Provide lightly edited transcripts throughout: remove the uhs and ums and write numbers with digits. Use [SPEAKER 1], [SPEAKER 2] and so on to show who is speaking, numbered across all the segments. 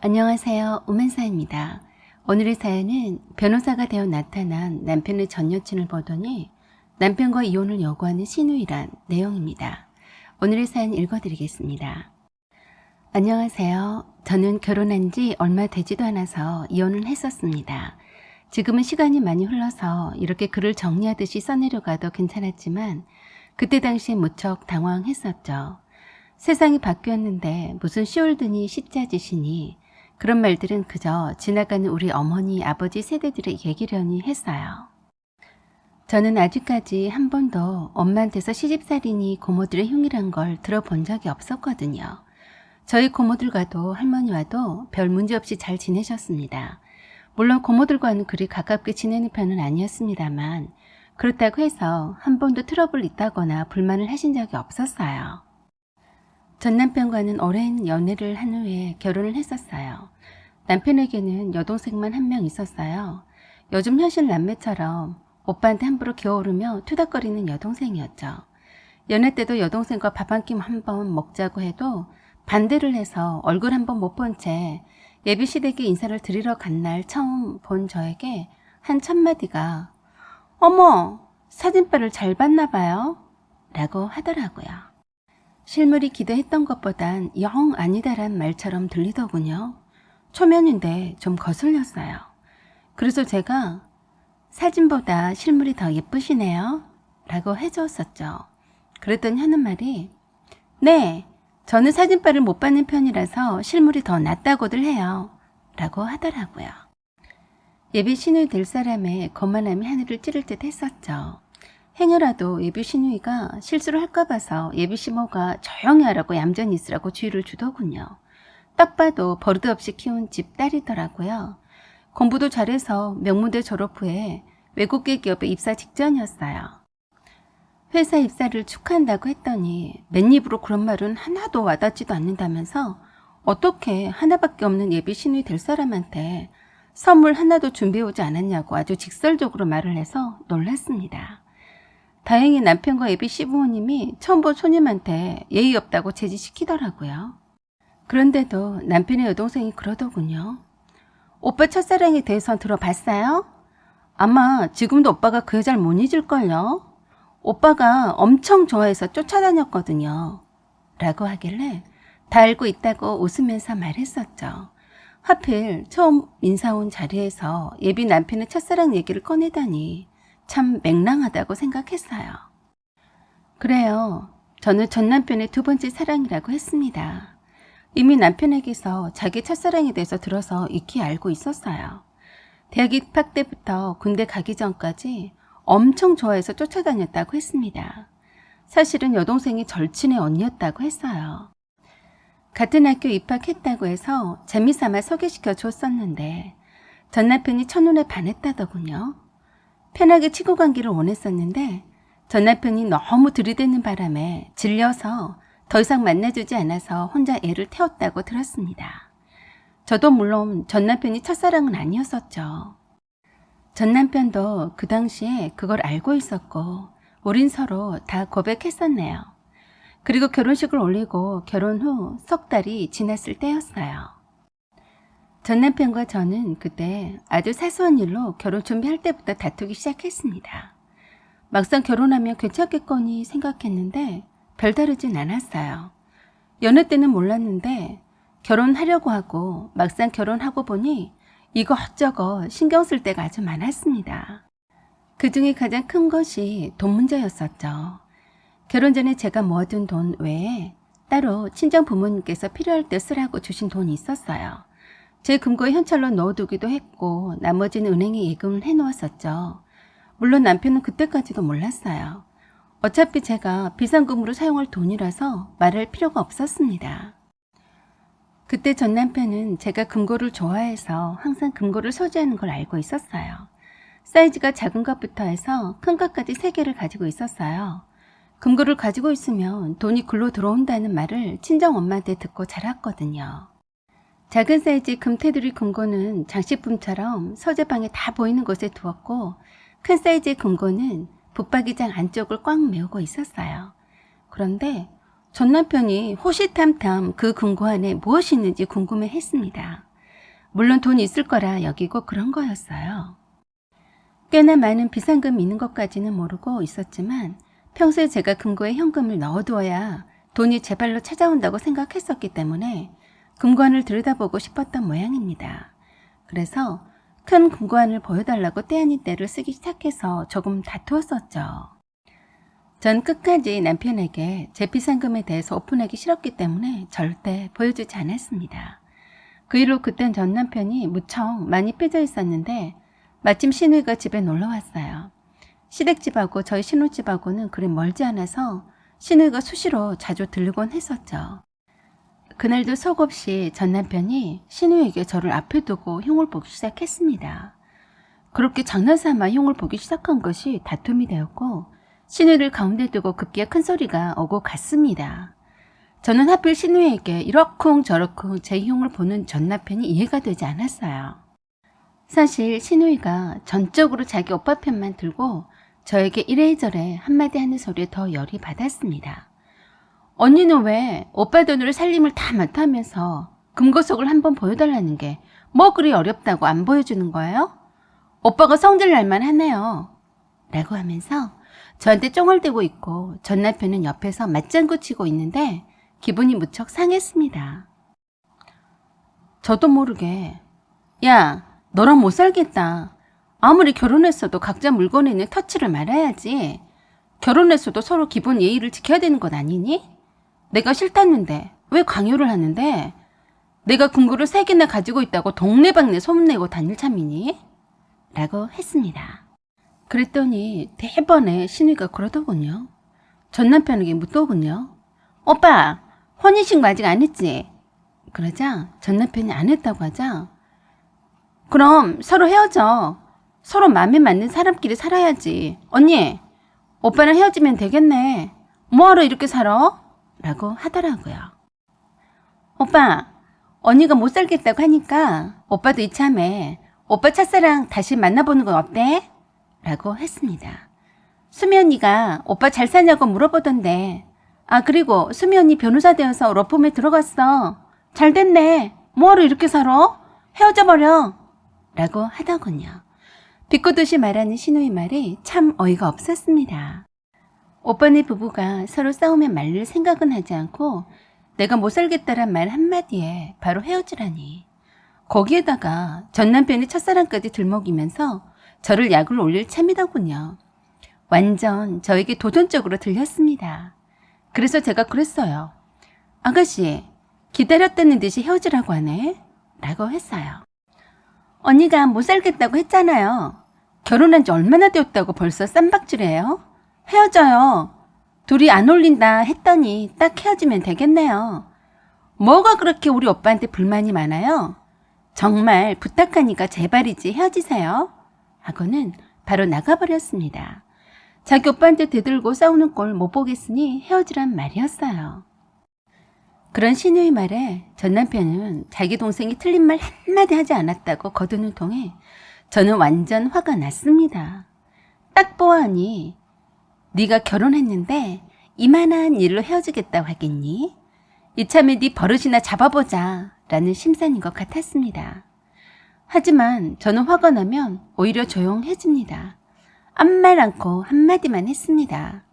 [SPEAKER 1] 안녕하세요. 오만사입니다. 오늘의 사연은 변호사가 되어 나타난 남편의 전 여친을 보더니 남편과 이혼을 요구하는 시누이란 내용입니다. 오늘의 사연 읽어드리겠습니다. 안녕하세요. 저는 결혼한 지 얼마 되지도 않아서 이혼을 했었습니다. 지금은 시간이 많이 흘러서 이렇게 글을 정리하듯이 써내려가도 괜찮았지만 그때 당시에 무척 당황했었죠. 세상이 바뀌었는데 무슨 시올드니 시짜짓이니 그런 말들은 그저 지나가는 우리 어머니, 아버지 세대들의 얘기려니 했어요. 저는 아직까지 한 번도 엄마한테서 시집살이니 고모들의 흉이란 걸 들어본 적이 없었거든요. 저희 고모들과도 할머니와도 별 문제없이 잘 지내셨습니다. 물론 고모들과는 그리 가깝게 지내는 편은 아니었습니다만 그렇다고 해서 한 번도 트러블 있다거나 불만을 하신 적이 없었어요. 전 남편과는 오랜 연애를 한 후에 결혼을 했었어요. 남편에게는 여동생만 한 명 있었어요. 요즘 현실 남매처럼 오빠한테 함부로 기어오르며 투닥거리는 여동생이었죠. 연애 때도 여동생과 밥 한 끼 한번 먹자고 해도 반대를 해서 얼굴 한번 못 본 채 예비시댁에 인사를 드리러 간 날 처음 본 저에게 한 첫마디가 "어머, 사진빨을 잘 봤나 봐요" 라고 하더라고요. 실물이 기대했던 것보단 영 아니다란 말처럼 들리더군요. 초면인데 좀 거슬렸어요. 그래서 제가 "사진보다 실물이 더 예쁘시네요" 라고 해주었었죠. 그랬더니 하는 말이 "네, 저는 사진빨을 못 받는 편이라서 실물이 더 낫다고들 해요" 라고 하더라고요. 예비 시누이 될 사람의 거만함이 하늘을 찌를 듯 했었죠. 행여라도 예비 시누이가 실수를 할까 봐서 예비 시모가 조용히 하라고 얌전히 있으라고 주의를 주더군요. 딱 봐도 버릇없이 키운 집 딸이더라고요. 공부도 잘해서 명문대 졸업 후에 외국계 기업에 입사 직전이었어요. 회사 입사를 축하한다고 했더니 맨입으로 그런 말은 하나도 와닿지도 않는다면서 어떻게 하나밖에 없는 예비 시누이 될 사람한테 선물 하나도 준비해오지 않았냐고 아주 직설적으로 말을 해서 놀랐습니다. 다행히 남편과 예비 시부모님이 처음 본 손님한테 예의 없다고 제지시키더라고요. 그런데도 남편의 여동생이 그러더군요. "오빠 첫사랑에 대해서 들어봤어요? 아마 지금도 오빠가 그 여자를 못 잊을걸요? 오빠가 엄청 좋아해서 쫓아다녔거든요" 라고 하길래 다 알고 있다고 웃으면서 말했었죠. 하필 처음 인사 온 자리에서 예비 남편의 첫사랑 얘기를 꺼내다니 참 맹랑하다고 생각했어요. 그래요. 저는 전 남편의 두 번째 사랑이라고 했습니다. 이미 남편에게서 자기 첫사랑에 대해서 들어서 익히 알고 있었어요. 대학 입학 때부터 군대 가기 전까지 엄청 좋아해서 쫓아다녔다고 했습니다. 사실은 여동생이 절친의 언니였다고 했어요. 같은 학교 입학했다고 해서 재미삼아 소개시켜 줬었는데 전 남편이 첫눈에 반했다더군요. 편하게 치고 가기를 원했었는데 전 남편이 너무 들이대는 바람에 질려서 더 이상 만나주지 않아서 혼자 애를 태웠다고 들었습니다. 저도 물론 전 남편이 첫사랑은 아니었었죠. 전 남편도 그 당시에 그걸 알고 있었고 우린 서로 다 고백했었네요. 그리고 결혼식을 올리고 결혼 후 석 달이 지났을 때였어요. 전 남편과 저는 그때 아주 사소한 일로 결혼 준비할 때부터 다투기 시작했습니다. 막상 결혼하면 괜찮겠거니 생각했는데 별다르진 않았어요. 연애 때는 몰랐는데 결혼하려고 하고 막상 결혼하고 보니 이것저것 신경 쓸 때가 아주 많았습니다. 그 중에 가장 큰 것이 돈 문제였었죠. 결혼 전에 제가 모아둔 돈 외에 따로 친정 부모님께서 필요할 때 쓰라고 주신 돈이 있었어요. 제 금고에 현찰로 넣어두기도 했고 나머지는 은행에 예금을 해놓았었죠. 물론 남편은 그때까지도 몰랐어요. 어차피 제가 비상금으로 사용할 돈이라서 말할 필요가 없었습니다. 그때 전 남편은 제가 금고를 좋아해서 항상 금고를 소지하는 걸 알고 있었어요. 사이즈가 작은 것부터 해서 큰 것까지 3개를 가지고 있었어요. 금고를 가지고 있으면 돈이 굴러 들어온다는 말을 친정엄마한테 듣고 자랐거든요. 작은 사이즈의 금테두리 금고는 장식품처럼 서재방에 다 보이는 곳에 두었고 큰 사이즈의 금고는 붙박이장 안쪽을 꽉 메우고 있었어요. 그런데 전 남편이 호시탐탐 그 금고 안에 무엇이 있는지 궁금해했습니다. 물론 돈이 있을 거라 여기고 그런 거였어요. 꽤나 많은 비상금이 있는 것까지는 모르고 있었지만 평소에 제가 금고에 현금을 넣어두어야 돈이 제 발로 찾아온다고 생각했었기 때문에 금고안을 들여다보고 싶었던 모양입니다. 그래서 큰 금고안을 보여달라고 때 아닌 때를 쓰기 시작해서 조금 다투었었죠. 전 끝까지 남편에게 제 비상금에 대해서 오픈하기 싫었기 때문에 절대 보여주지 않았습니다. 그 이후로 그땐 전 남편이 무척 많이 삐져 있었는데 마침 시누이가 집에 놀러 왔어요. 시댁집하고 저희 신혼집하고는 그리 멀지 않아서 시누이가 수시로 자주 들르곤 했었죠. 그날도 속없이 전 남편이 시누이에게 저를 앞에 두고 흉을 보기 시작했습니다. 그렇게 장난삼아 흉을 보기 시작한 것이 다툼이 되었고 시누이를 가운데 두고 급기야 큰 소리가 오고 갔습니다. 저는 하필 시누이에게 이러쿵 저러쿵 제 흉을 보는 전 남편이 이해가 되지 않았어요. 사실 시누이가 전적으로 자기 오빠 편만 들고 저에게 이래저래 한마디 하는 소리에 더 열이 받았습니다. 언니는 왜 오빠 돈으로 살림을 다 맡아하면서 금고석을 한번 보여달라는 게 뭐 그리 어렵다고 안 보여주는 거예요? 오빠가 성질 날만 하네요. 라고 하면서 저한테 쫑얼대고 있고 전 남편은 옆에서 맞장구 치고 있는데 기분이 무척 상했습니다. 저도 모르게 야, 너랑 못 살겠다. 아무리 결혼했어도 각자 물건에는 터치를 말아야지. 결혼했어도 서로 기본 예의를 지켜야 되는 것 아니니? 내가 싫다는데 왜 강요를 하는데? 내가 금고를 3개나 가지고 있다고 동네방네 소문내고 다닐 참이니? 라고 했습니다. 그랬더니 대번에 시누이가 그러더군요. 전 남편에게 묻더군요. 오빠, 혼인신고 아직 안 했지? 그러자 전 남편이 안 했다고 하자 그럼 서로 헤어져. 서로 마음에 맞는 사람끼리 살아야지. 언니, 오빠랑 헤어지면 되겠네. 뭐하러 이렇게 살아? 라고 하더라고요. 오빠, 언니가 못 살겠다고 하니까 오빠도 이참에 오빠 첫사랑 다시 만나보는 건 어때? 라고 했습니다. 수미 언니가 오빠 잘 사냐고 물어보던데 아 그리고 수미 언니 변호사 되어서 로펌에 들어갔어. 잘 됐네. 뭐하러 이렇게 살아? 헤어져버려. 라고 하더군요. 비꼬듯이 말하는 시누이 말이 참 어이가 없었습니다. 오빠네 부부가 서로 싸우면 말릴 생각은 하지 않고 내가 못 살겠다란 말 한마디에 바로 헤어지라니. 거기에다가 전 남편의 첫사랑까지 들먹이면서 저를 약을 올릴 참이더군요. 완전 저에게 도전적으로 들렸습니다. 그래서 제가 그랬어요. 아가씨, 기다렸다는 듯이 헤어지라고 하네? 라고 했어요. 언니가 못 살겠다고 했잖아요. 결혼한 지 얼마나 되었다고 벌써 쌈박질해요? 헤어져요. 둘이 안 어울린다 했더니 딱 헤어지면 되겠네요. 뭐가 그렇게 우리 오빠한테 불만이 많아요? 정말 부탁하니까 제발이지 헤어지세요. 하고는 바로 나가버렸습니다. 자기 오빠한테 대들고 싸우는 꼴 못 보겠으니 헤어지란 말이었어요. 그런 시누이 말에 전 남편은 자기 동생이 틀린 말 한마디 하지 않았다고 거두는 통에 저는 완전 화가 났습니다. 딱 보아하니 네가 결혼했는데 이만한 일로 헤어지겠다고 하겠니? 이참에 네 버릇이나 잡아보자 라는 심산인 것 같았습니다. 하지만 저는 화가 나면 오히려 조용해집니다. 아무 말 않고 한마디만 했습니다.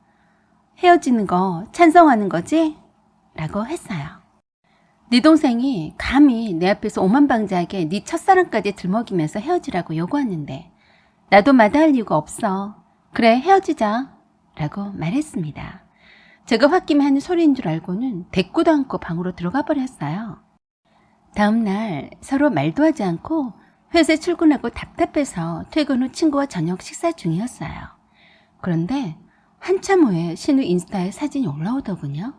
[SPEAKER 1] 헤어지는 거 찬성하는 거지? 라고 했어요. 네 동생이 감히 내 앞에서 오만방자하게 네 첫사랑까지 들먹이면서 헤어지라고 요구하는데 나도 마다할 이유가 없어. 그래 헤어지자 라고 말했습니다. 제가 홧김에 하는 소리인 줄 알고는 대꾸도 않고 방으로 들어가 버렸어요. 다음날 서로 말도 하지 않고 회사에 출근하고 답답해서 퇴근 후 친구와 저녁 식사 중이었어요. 그런데 한참 후에 신우 인스타에 사진이 올라오더군요.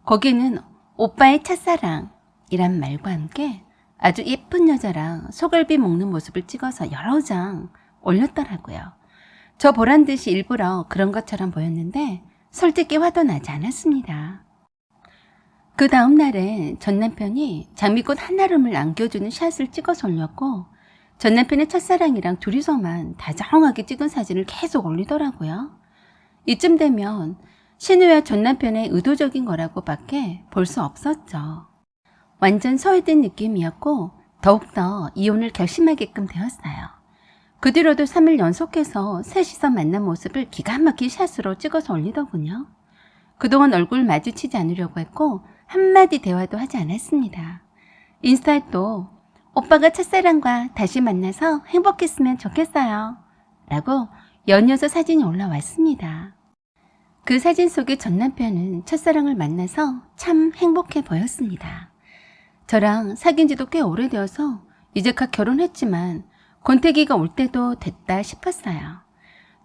[SPEAKER 1] 거기는 오빠의 첫사랑이란 말과 함께 아주 예쁜 여자랑 소갈비 먹는 모습을 찍어서 여러 장 올렸더라고요. 저 보란 듯이 일부러 그런 것처럼 보였는데 솔직히 화도 나지 않았습니다. 그 다음 날엔 전 남편이 장미꽃 한아름을 안겨주는 샷을 찍어서 올렸고 전 남편의 첫사랑이랑 둘이서만 다정하게 찍은 사진을 계속 올리더라고요. 이쯤 되면 신우와 전 남편의 의도적인 거라고 밖에 볼 수 없었죠. 완전 소외된 느낌이었고 더욱더 이혼을 결심하게끔 되었어요. 그 뒤로도 3일 연속해서 셋이서 만난 모습을 기가 막힌 샷으로 찍어서 올리더군요. 그동안 얼굴 마주치지 않으려고 했고 한마디 대화도 하지 않았습니다. 인스타에 또 오빠가 첫사랑과 다시 만나서 행복했으면 좋겠어요 라고 연이어서 사진이 올라왔습니다. 그 사진 속의 전 남편은 첫사랑을 만나서 참 행복해 보였습니다. 저랑 사귄 지도 꽤 오래되어서 이제 각 결혼했지만 권태기가 올 때도 됐다 싶었어요.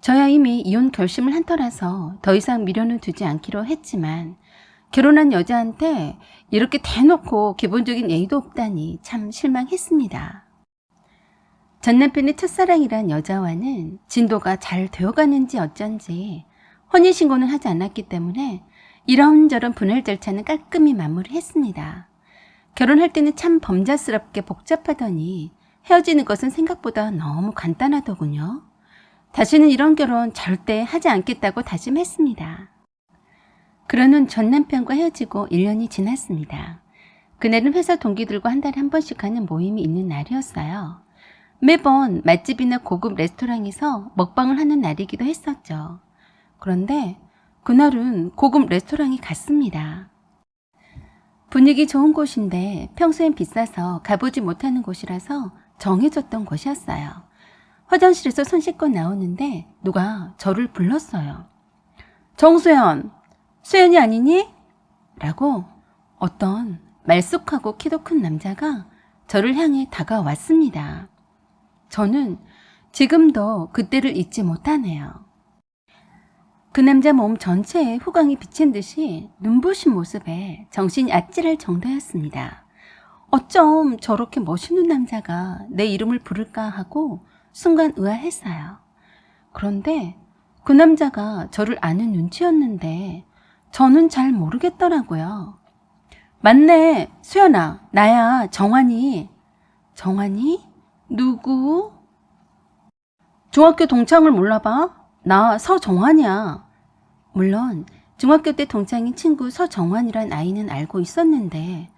[SPEAKER 1] 저야 이미 이혼 결심을 한 터라서 더 이상 미련은 두지 않기로 했지만 결혼한 여자한테 이렇게 대놓고 기본적인 예의도 없다니 참 실망했습니다. 전 남편의 첫사랑이란 여자와는 진도가 잘 되어가는지 어쩐지 혼인신고는 하지 않았기 때문에 이런저런 분할 절차는 깔끔히 마무리했습니다. 결혼할 때는 참 범자스럽게 복잡하더니 헤어지는 것은 생각보다 너무 간단하더군요. 다시는 이런 결혼 절대 하지 않겠다고 다짐했습니다. 그러는 전 남편과 헤어지고 1년이 지났습니다. 그날은 회사 동기들과 한 달에 한 번씩 하는 모임이 있는 날이었어요. 매번 맛집이나 고급 레스토랑에서 먹방을 하는 날이기도 했었죠. 그런데 그날은 고급 레스토랑이 갔습니다. 분위기 좋은 곳인데 평소엔 비싸서 가보지 못하는 곳이라서 정해졌던 곳이었어요. 화장실에서 손 씻고 나오는데 누가 저를 불렀어요. 정수연, 수연이 아니니? 라고 어떤 말쑥하고 키도 큰 남자가 저를 향해 다가왔습니다. 저는 지금도 그때를 잊지 못하네요. 그 남자 몸 전체에 후광이 비친 듯이 눈부신 모습에 정신이 아찔할 정도였습니다. 어쩜 저렇게 멋있는 남자가 내 이름을 부를까 하고 순간 의아했어요. 그런데 그 남자가 저를 아는 눈치였는데 저는 잘 모르겠더라고요. 맞네, 수연아, 나야, 정환이. 정환이? 누구? 중학교 동창을 몰라봐? 나 서정환이야. 물론 중학교 때 동창인 친구 서정환이란 아이는 알고 있었는데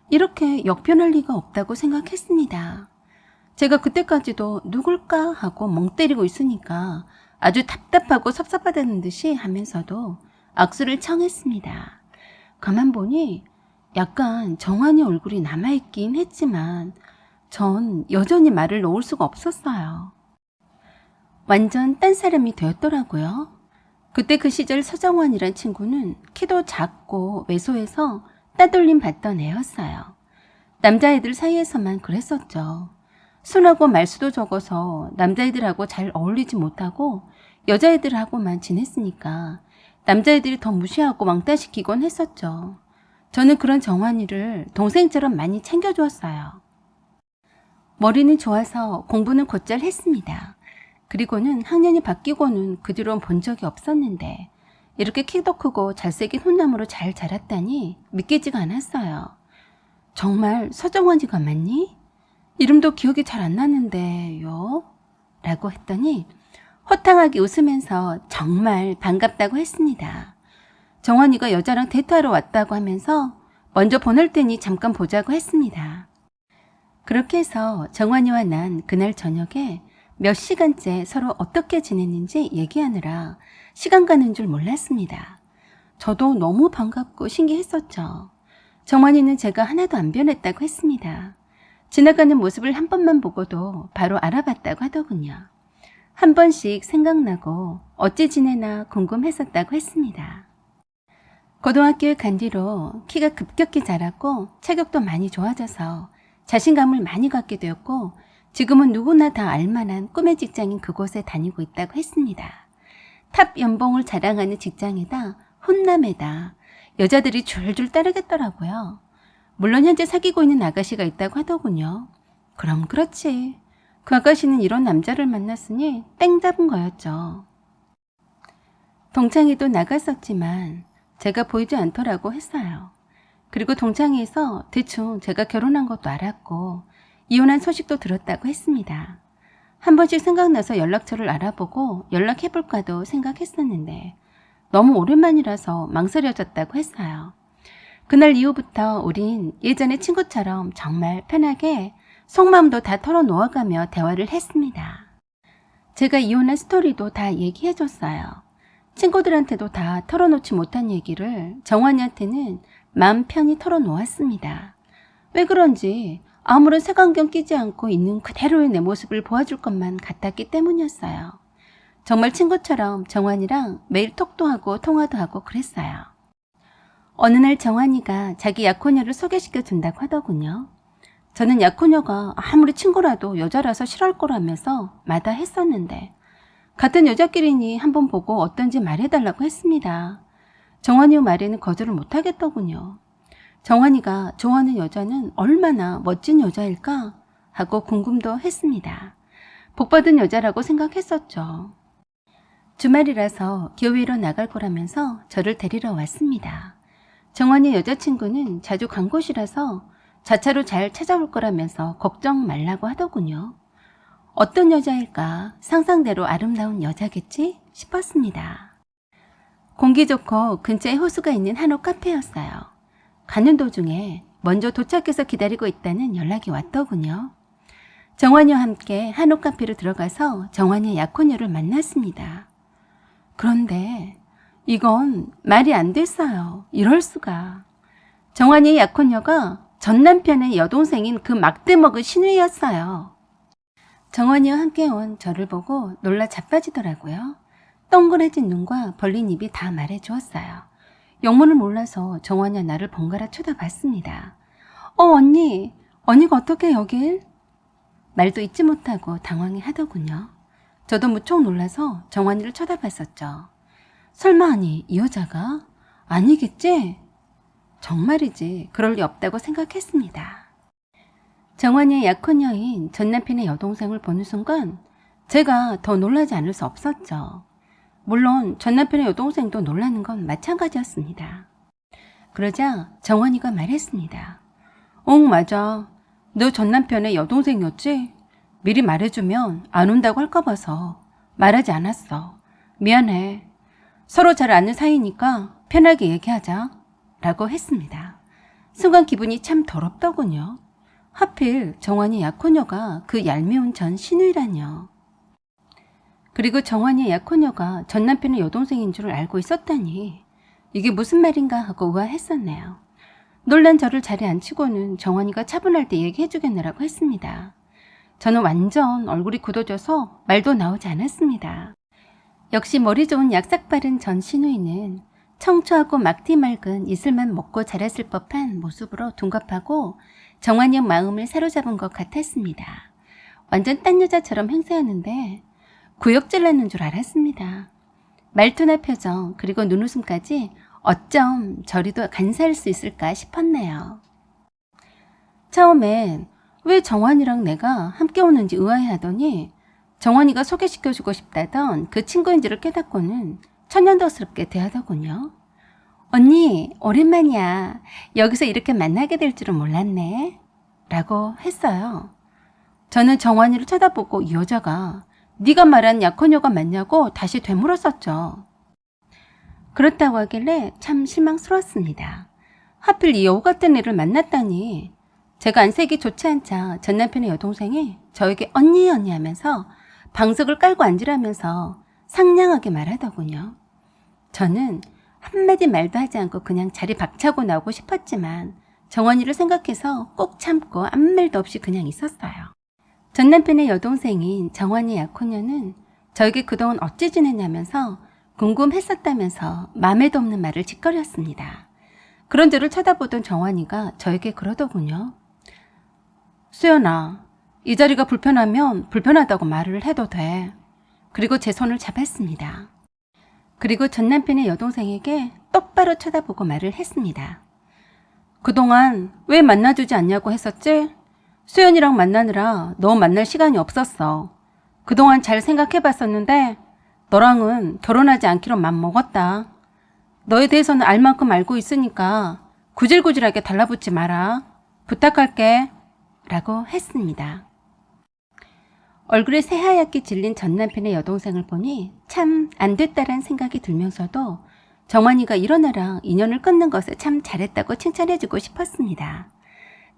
[SPEAKER 1] 이렇게 역변할 리가 없다고 생각했습니다. 제가 그때까지도 누굴까 하고 멍 때리고 있으니까 아주 답답하고 섭섭하다는 듯이 하면서도 악수를 청했습니다. 가만 보니 약간 정환이 얼굴이 남아있긴 했지만 전 여전히 말을 놓을 수가 없었어요. 완전 딴 사람이 되었더라고요. 그때 그 시절 서정환이란 친구는 키도 작고 왜소해서 따돌림 받던 애였어요. 남자애들 사이에서만 그랬었죠. 순하고 말수도 적어서 남자애들하고 잘 어울리지 못하고 여자애들하고만 지냈으니까 남자애들이 더 무시하고 왕따시키곤 했었죠. 저는 그런 정환이를 동생처럼 많이 챙겨주었어요. 머리는 좋아서 공부는 곧잘 했습니다. 그리고는 학년이 바뀌고는 그 뒤로는 본 적이 없었는데 이렇게 키도 크고 잘생긴 훈남으로 잘 자랐다니 믿기지가 않았어요. 정말 서정환이가 맞니? 이름도 기억이 잘 안 나는데요? 라고 했더니 호탕하게 웃으면서 정말 반갑다고 했습니다. 정환이가 여자랑 데이트하러 왔다고 하면서 먼저 보낼 테니 잠깐 보자고 했습니다. 그렇게 해서 정환이와 난 그날 저녁에 몇 시간째 서로 어떻게 지냈는지 얘기하느라 시간 가는 줄 몰랐습니다. 저도 너무 반갑고 신기했었죠. 정환이는 제가 하나도 안 변했다고 했습니다. 지나가는 모습을 한 번만 보고도 바로 알아봤다고 하더군요. 한 번씩 생각나고 어찌 지내나 궁금했었다고 했습니다. 고등학교에 간 뒤로 키가 급격히 자랐고 체격도 많이 좋아져서 자신감을 많이 갖게 되었고 지금은 누구나 다 알만한 꿈의 직장인 그곳에 다니고 있다고 했습니다. 탑 연봉을 자랑하는 직장에다 훈남에다 여자들이 줄줄 따르겠더라고요. 물론 현재 사귀고 있는 아가씨가 있다고 하더군요. 그럼 그렇지. 그 아가씨는 이런 남자를 만났으니 땡 잡은 거였죠. 동창회도 나갔었지만 제가 보이지 않더라고 했어요. 그리고 동창회에서 대충 제가 결혼한 것도 알았고 이혼한 소식도 들었다고 했습니다. 한 번씩 생각나서 연락처를 알아보고 연락해볼까도 생각했었는데 너무 오랜만이라서 망설여졌다고 했어요. 그날 이후부터 우린 예전의 친구처럼 정말 편하게 속마음도 다 털어놓아가며 대화를 했습니다. 제가 이혼한 스토리도 다 얘기해줬어요. 친구들한테도 다 털어놓지 못한 얘기를 정환이한테는 마음 편히 털어놓았습니다. 왜 그런지 아무런 색안경 끼지 않고 있는 그대로의 내 모습을 보여줄 것만 같았기 때문이었어요. 정말 친구처럼 정환이랑 매일 톡도 하고 통화도 하고 그랬어요. 어느 날 정환이가 자기 약혼녀를 소개시켜 준다고 하더군요. 저는 약혼녀가 아무리 친구라도 여자라서 싫어할 거라면서 마다했었는데 같은 여자끼리니 한번 보고 어떤지 말해달라고 했습니다. 정환이 말에는 거절을 못하겠더군요. 정환이가 좋아하는 여자는 얼마나 멋진 여자일까 하고 궁금도 했습니다. 복받은 여자라고 생각했었죠. 주말이라서 교회로 나갈 거라면서 저를 데리러 왔습니다. 정환이 여자친구는 자주 간 곳이라서 자차로 잘 찾아올 거라면서 걱정 말라고 하더군요. 어떤 여자일까? 상상대로 아름다운 여자겠지? 싶었습니다. 공기 좋고 근처에 호수가 있는 한옥 카페였어요. 가는 도중에 먼저 도착해서 기다리고 있다는 연락이 왔더군요. 정환이와 함께 한옥 카페로 들어가서 정환이의 약혼녀를 만났습니다. 그런데 이건 말이 안 됐어요. 이럴 수가. 정환이의 약혼녀가 전 남편의 여동생인 그 막대먹은 신우이였어요. 정환이와 함께 온 저를 보고 놀라 자빠지더라고요. 동그래진 눈과 벌린 입이 다 말해주었어요. 영문을 몰라서 정환이와 나를 번갈아 쳐다봤습니다. 언니가 어떻게 여길? 말도 잊지 못하고 당황해 하더군요. 저도 무척 놀라서 정환이를 쳐다봤었죠. 설마 이 여자가? 아니겠지? 정말이지 그럴 리 없다고 생각했습니다. 정환이의 약혼녀인 전 남편의 여동생을 보는 순간 제가 더 놀라지 않을 수 없었죠. 물론 전 남편의 여동생도 놀라는 건 마찬가지였습니다. 그러자 정환이가 말했습니다. 맞아. 너 전 남편의 여동생이었지? 미리 말해주면 안 온다고 할까 봐서 말하지 않았어. 미안해. 서로 잘 아는 사이니까 편하게 얘기하자 라고 했습니다. 순간 기분이 참 더럽더군요. 하필 정환이 약혼녀가 그 얄미운 전 신우이라뇨. 그리고 정환이의 약혼녀가 전 남편의 여동생인 줄 알고 있었다니 이게 무슨 말인가 하고 의아했었네요. 놀란 저를 자리에 앉히고는 정환이가 차분할 때 얘기해주겠느라고 했습니다. 저는 완전 얼굴이 굳어져서 말도 나오지 않았습니다. 역시 머리 좋은 약삭 바른 전 신우이는 청초하고 막티 맑은 이슬만 먹고 자랐을 법한 모습으로 둔갑하고 정환이의 마음을 사로잡은 것 같았습니다. 완전 딴 여자처럼 행세하는데 구역질 나는 줄 알았습니다. 말투나 표정 그리고 눈웃음까지 어쩜 저리도 간사할 수 있을까 싶었네요. 처음엔 왜 정환이랑 내가 함께 오는지 의아해하더니 정환이가 소개시켜주고 싶다던 그 친구인 줄을 깨닫고는 천연덕스럽게 대하더군요. 언니 오랜만이야. 여기서 이렇게 만나게 될 줄은 몰랐네 라고 했어요. 저는 정환이를 쳐다보고 이 여자가 네가 말한 약혼녀가 맞냐고 다시 되물었었죠. 그렇다고 하길래 참 실망스러웠습니다. 하필 이 여우 같은 애를 만났다니. 제가 안색이 좋지 않자 전 남편의 여동생이 저에게 언니 하면서 방석을 깔고 앉으라면서 상냥하게 말하더군요. 저는 한마디 말도 하지 않고 그냥 자리 박차고 나오고 싶었지만 정환이를 생각해서 꼭 참고 아무 말도 없이 그냥 있었어요. 전 남편의 여동생인 정환이 약혼녀는 저에게 그동안 어찌 지냈냐면서 궁금했었다면서 맘에도 없는 말을 짓거렸습니다. 그런 저를 쳐다보던 정환이가 저에게 그러더군요. 수연아, 이 자리가 불편하면 불편하다고 말을 해도 돼. 그리고 제 손을 잡았습니다. 그리고 전 남편의 여동생에게 똑바로 쳐다보고 말을 했습니다. 그동안 왜 만나주지 않냐고 했었지? 수연이랑 만나느라 너 만날 시간이 없었어. 그동안 잘 생각해봤었는데 너랑은 결혼하지 않기로 맘먹었다. 너에 대해서는 알 만큼 알고 있으니까 구질구질하게 달라붙지 마라. 부탁할게. 라고 했습니다. 얼굴에 새하얗게 질린 전 남편의 여동생을 보니 참 안 됐다란 생각이 들면서도 정환이가 이런 애랑 인연을 끊는 것을 참 잘했다고 칭찬해주고 싶었습니다.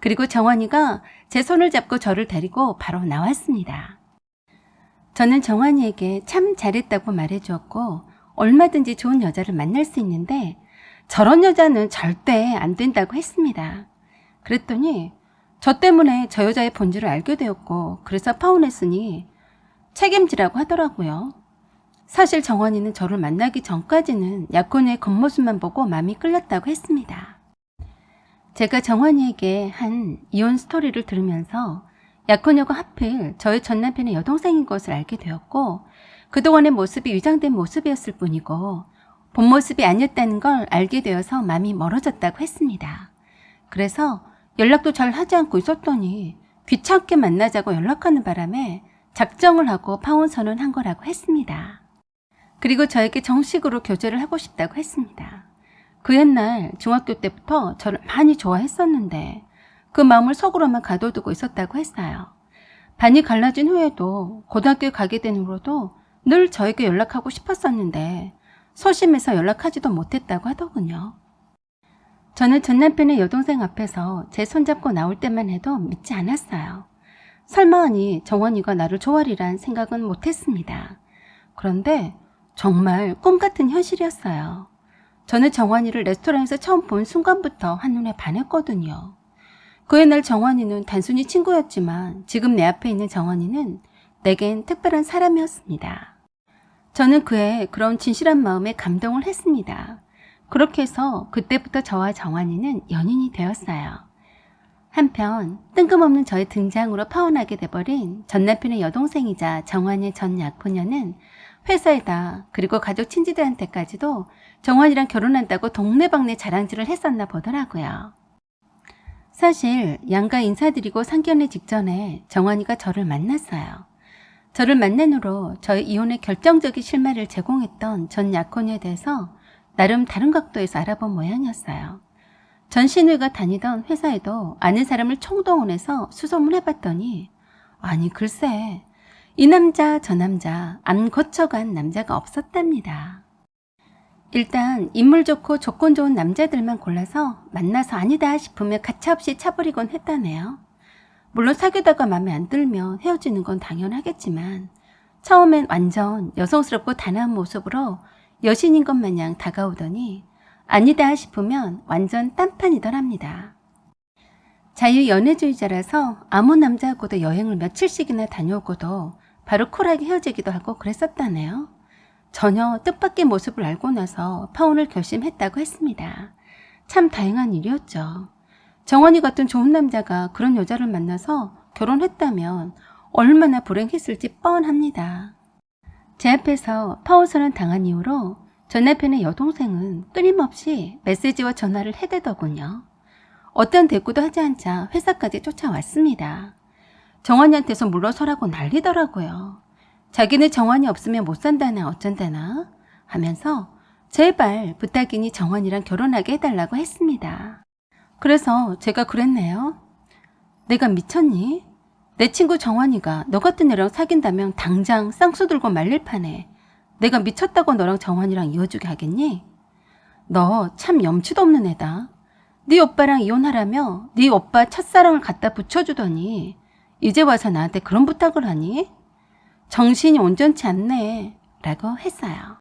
[SPEAKER 1] 그리고 정환이가 제 손을 잡고 저를 데리고 바로 나왔습니다. 저는 정환이에게 참 잘했다고 말해주었고 얼마든지 좋은 여자를 만날 수 있는데 저런 여자는 절대 안 된다고 했습니다. 그랬더니 저 때문에 저 여자의 본질을 알게 되었고 그래서 파혼했으니 책임지라고 하더라고요. 사실 정환이는 저를 만나기 전까지는 약혼녀의 겉모습만 보고 마음이 끌렸다고 했습니다. 제가 정환이에게 한 이혼 스토리를 들으면서 약혼녀가 하필 저의 전남편의 여동생인 것을 알게 되었고 그동안의 모습이 위장된 모습이었을 뿐이고 본 모습이 아니었다는 걸 알게 되어서 마음이 멀어졌다고 했습니다. 그래서 연락도 잘 하지 않고 있었더니 귀찮게 만나자고 연락하는 바람에 작정을 하고 파혼 선언한 거라고 했습니다. 그리고 저에게 정식으로 교제를 하고 싶다고 했습니다. 그 옛날 중학교 때부터 저를 많이 좋아했었는데 그 마음을 속으로만 가둬두고 있었다고 했어요. 반이 갈라진 후에도 고등학교에 가게 된 후로도 늘 저에게 연락하고 싶었었는데 소심해서 연락하지도 못했다고 하더군요. 저는 전남편의 여동생 앞에서 제 손잡고 나올 때만 해도 믿지 않았어요. 설마하니 정환이가 나를 좋아하리란 생각은 못했습니다. 그런데 정말 꿈같은 현실이었어요. 저는 정환이를 레스토랑에서 처음 본 순간부터 한눈에 반했거든요. 그 옛날 정환이는 단순히 친구였지만 지금 내 앞에 있는 정환이는 내겐 특별한 사람이었습니다. 저는 그의 그런 진실한 마음에 감동을 했습니다. 그렇게 해서 그때부터 저와 정환이는 연인이 되었어요. 한편 뜬금없는 저의 등장으로 파혼하게 돼버린 전남편의 여동생이자 정환이의 전 약혼녀는 회사에다 그리고 가족 친지들한테까지도 정환이랑 결혼한다고 동네방네 자랑질을 했었나 보더라고요. 사실 양가 인사드리고 상견례 직전에 정환이가 저를 만났어요. 저를 만난 후로 저의 이혼의 결정적인 실마리를 제공했던 전 약혼녀에 대해서 나름 다른 각도에서 알아본 모양이었어요. 전 시누이가 다니던 회사에도 아는 사람을 총동원해서 수소문해봤더니 아니 글쎄 이 남자 저 남자 안 거쳐간 남자가 없었답니다. 일단 인물 좋고 조건 좋은 남자들만 골라서 만나서 아니다 싶으면 가차없이 차버리곤 했다네요. 물론 사귀다가 마음에 안 들면 헤어지는 건 당연하겠지만 처음엔 완전 여성스럽고 단아한 모습으로 여신인 것 마냥 다가오더니 아니다 싶으면 완전 딴판이더랍니다. 자유연애주의자라서 아무 남자하고도 여행을 며칠씩이나 다녀오고도 바로 쿨하게 헤어지기도 하고 그랬었다네요. 전혀 뜻밖의 모습을 알고 나서 파혼을 결심했다고 했습니다. 참 다행한 일이었죠. 정환이 같은 좋은 남자가 그런 여자를 만나서 결혼했다면 얼마나 불행했을지 뻔합니다. 제 앞에서 파혼선언 당한 이후로 전 남편의 여동생은 끊임없이 메시지와 전화를 해대더군요. 어떤 대꾸도 하지 않자 회사까지 쫓아왔습니다. 정환이한테서 물러서라고 난리더라고요. 자기는 정환이 없으면 못 산다나 어쩐다나 하면서 제발 부탁이니 정환이랑 결혼하게 해달라고 했습니다. 그래서 제가 그랬네요. 내가 미쳤니? 내 친구 정환이가 너 같은 애랑 사귄다면 당장 쌍수 들고 말릴 판에 내가 미쳤다고 너랑 정환이랑 이어주게 하겠니? 너 참 염치도 없는 애다. 네 오빠랑 이혼하라며 네 오빠 첫사랑을 갖다 붙여주더니 이제 와서 나한테 그런 부탁을 하니? 정신이 온전치 않네 라고 했어요.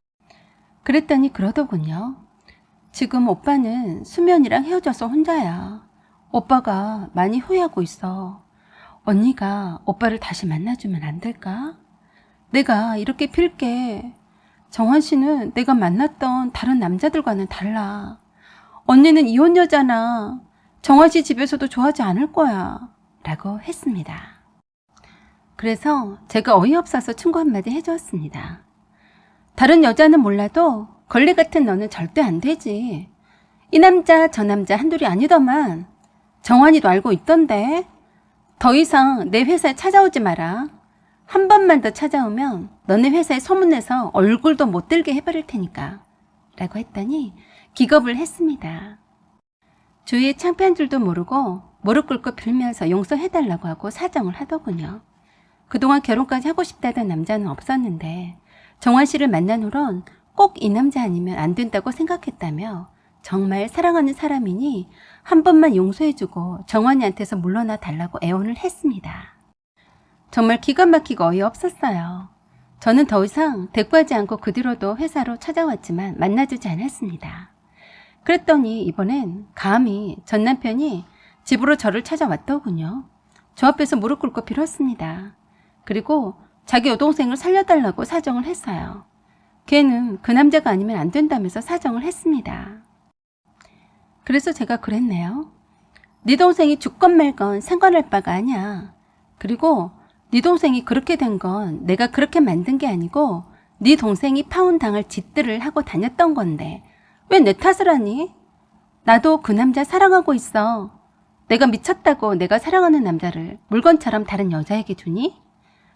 [SPEAKER 1] 그랬더니 그러더군요. 지금 오빠는 수면이랑 헤어져서 혼자야. 오빠가 많이 후회하고 있어. 언니가 오빠를 다시 만나주면 안 될까? 내가 이렇게 필게. 정환 씨는 내가 만났던 다른 남자들과는 달라. 언니는 이혼 여자나 정환 씨 집에서도 좋아하지 않을 거야 라고 했습니다. 그래서 제가 어이없어서 충고 한마디 해주었습니다. 다른 여자는 몰라도 걸레 같은 너는 절대 안 되지. 이 남자 저 남자 한둘이 아니더만. 정환이도 알고 있던데. 더 이상 내 회사에 찾아오지 마라. 한 번만 더 찾아오면 너네 회사에 소문내서 얼굴도 못 들게 해버릴 테니까 라고 했더니 기겁을 했습니다. 주위에 창피한 줄도 모르고 무릎 꿇고 빌면서 용서해달라고 하고 사정을 하더군요. 그동안 결혼까지 하고 싶다던 남자는 없었는데 정환 씨를 만난 후론 꼭 이 남자 아니면 안 된다고 생각했다며 정말 사랑하는 사람이니 한 번만 용서해주고 정환이한테서 물러나 달라고 애원을 했습니다. 정말 기가 막히고 어이없었어요. 저는 더 이상 대꾸하지 않고 그 뒤로도 회사로 찾아왔지만 만나주지 않았습니다. 그랬더니 이번엔 감히 전 남편이 집으로 저를 찾아왔더군요. 저 앞에서 무릎 꿇고 빌었습니다. 그리고 자기 여동생을 살려달라고 사정을 했어요. 걔는 그 남자가 아니면 안 된다면서 사정을 했습니다. 그래서 제가 그랬네요. 네 동생이 죽건 말건 상관할 바가 아니야. 그리고 네 동생이 그렇게 된 건 내가 그렇게 만든 게 아니고 네 동생이 파혼당할 짓들을 하고 다녔던 건데 왜 내 탓을 하니? 나도 그 남자 사랑하고 있어. 내가 미쳤다고 내가 사랑하는 남자를 물건처럼 다른 여자에게 주니?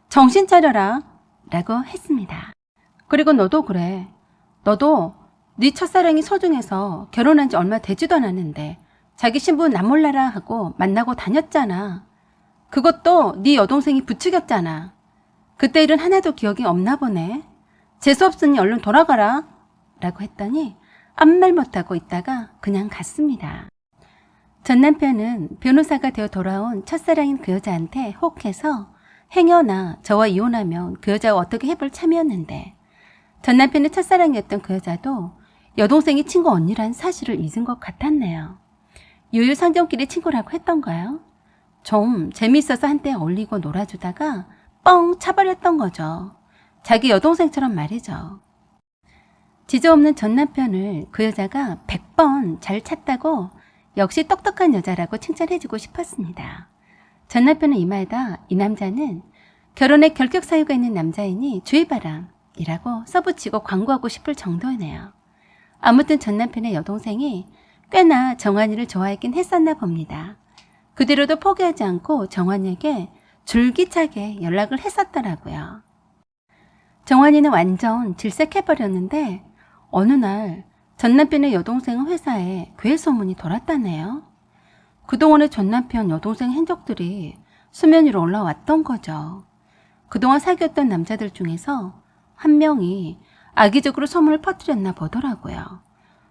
[SPEAKER 1] 정신 차려라 라고 했습니다. 그리고 너도 그래. 너도 네 첫사랑이 소중해서 결혼한 지 얼마 되지도 않았는데 자기 신부 나 몰라라 하고 만나고 다녔잖아. 그것도 네 여동생이 부추겼잖아. 그때 일은 하나도 기억이 없나 보네. 재수없으니 얼른 돌아가라 라고 했더니 아무 말 못하고 있다가 그냥 갔습니다. 전 남편은 변호사가 되어 돌아온 첫사랑인 그 여자한테 혹해서 행여나 저와 이혼하면 그 여자와 어떻게 해볼 참이었는데 전 남편의 첫사랑이었던 그 여자도 여동생이 친구 언니란 사실을 잊은 것 같았네요. 유유상종끼리 친구라고 했던가요? 좀 재미있어서 한때 어울리고 놀아주다가 뻥 차버렸던 거죠. 자기 여동생처럼 말이죠. 지저없는 전 남편을 그 여자가 100번 잘 찾다고 역시 똑똑한 여자라고 칭찬해주고 싶었습니다. 전 남편은 이마에다 이 남자는 결혼에 결격 사유가 있는 남자이니 주의바람이라고 써붙이고 광고하고 싶을 정도네요. 아무튼 전 남편의 여동생이 꽤나 정환이를 좋아했긴 했었나 봅니다. 그 뒤로도 포기하지 않고 정환이에게 줄기차게 연락을 했었더라고요. 정환이는 완전 질색해버렸는데 어느 날 전 남편의 여동생은 회사에 괴 소문이 돌았다네요. 그동안의 전 남편 여동생 행적들이 수면 위로 올라왔던 거죠. 그동안 사귀었던 남자들 중에서 한 명이 악의적으로 소문을 퍼뜨렸나 보더라고요.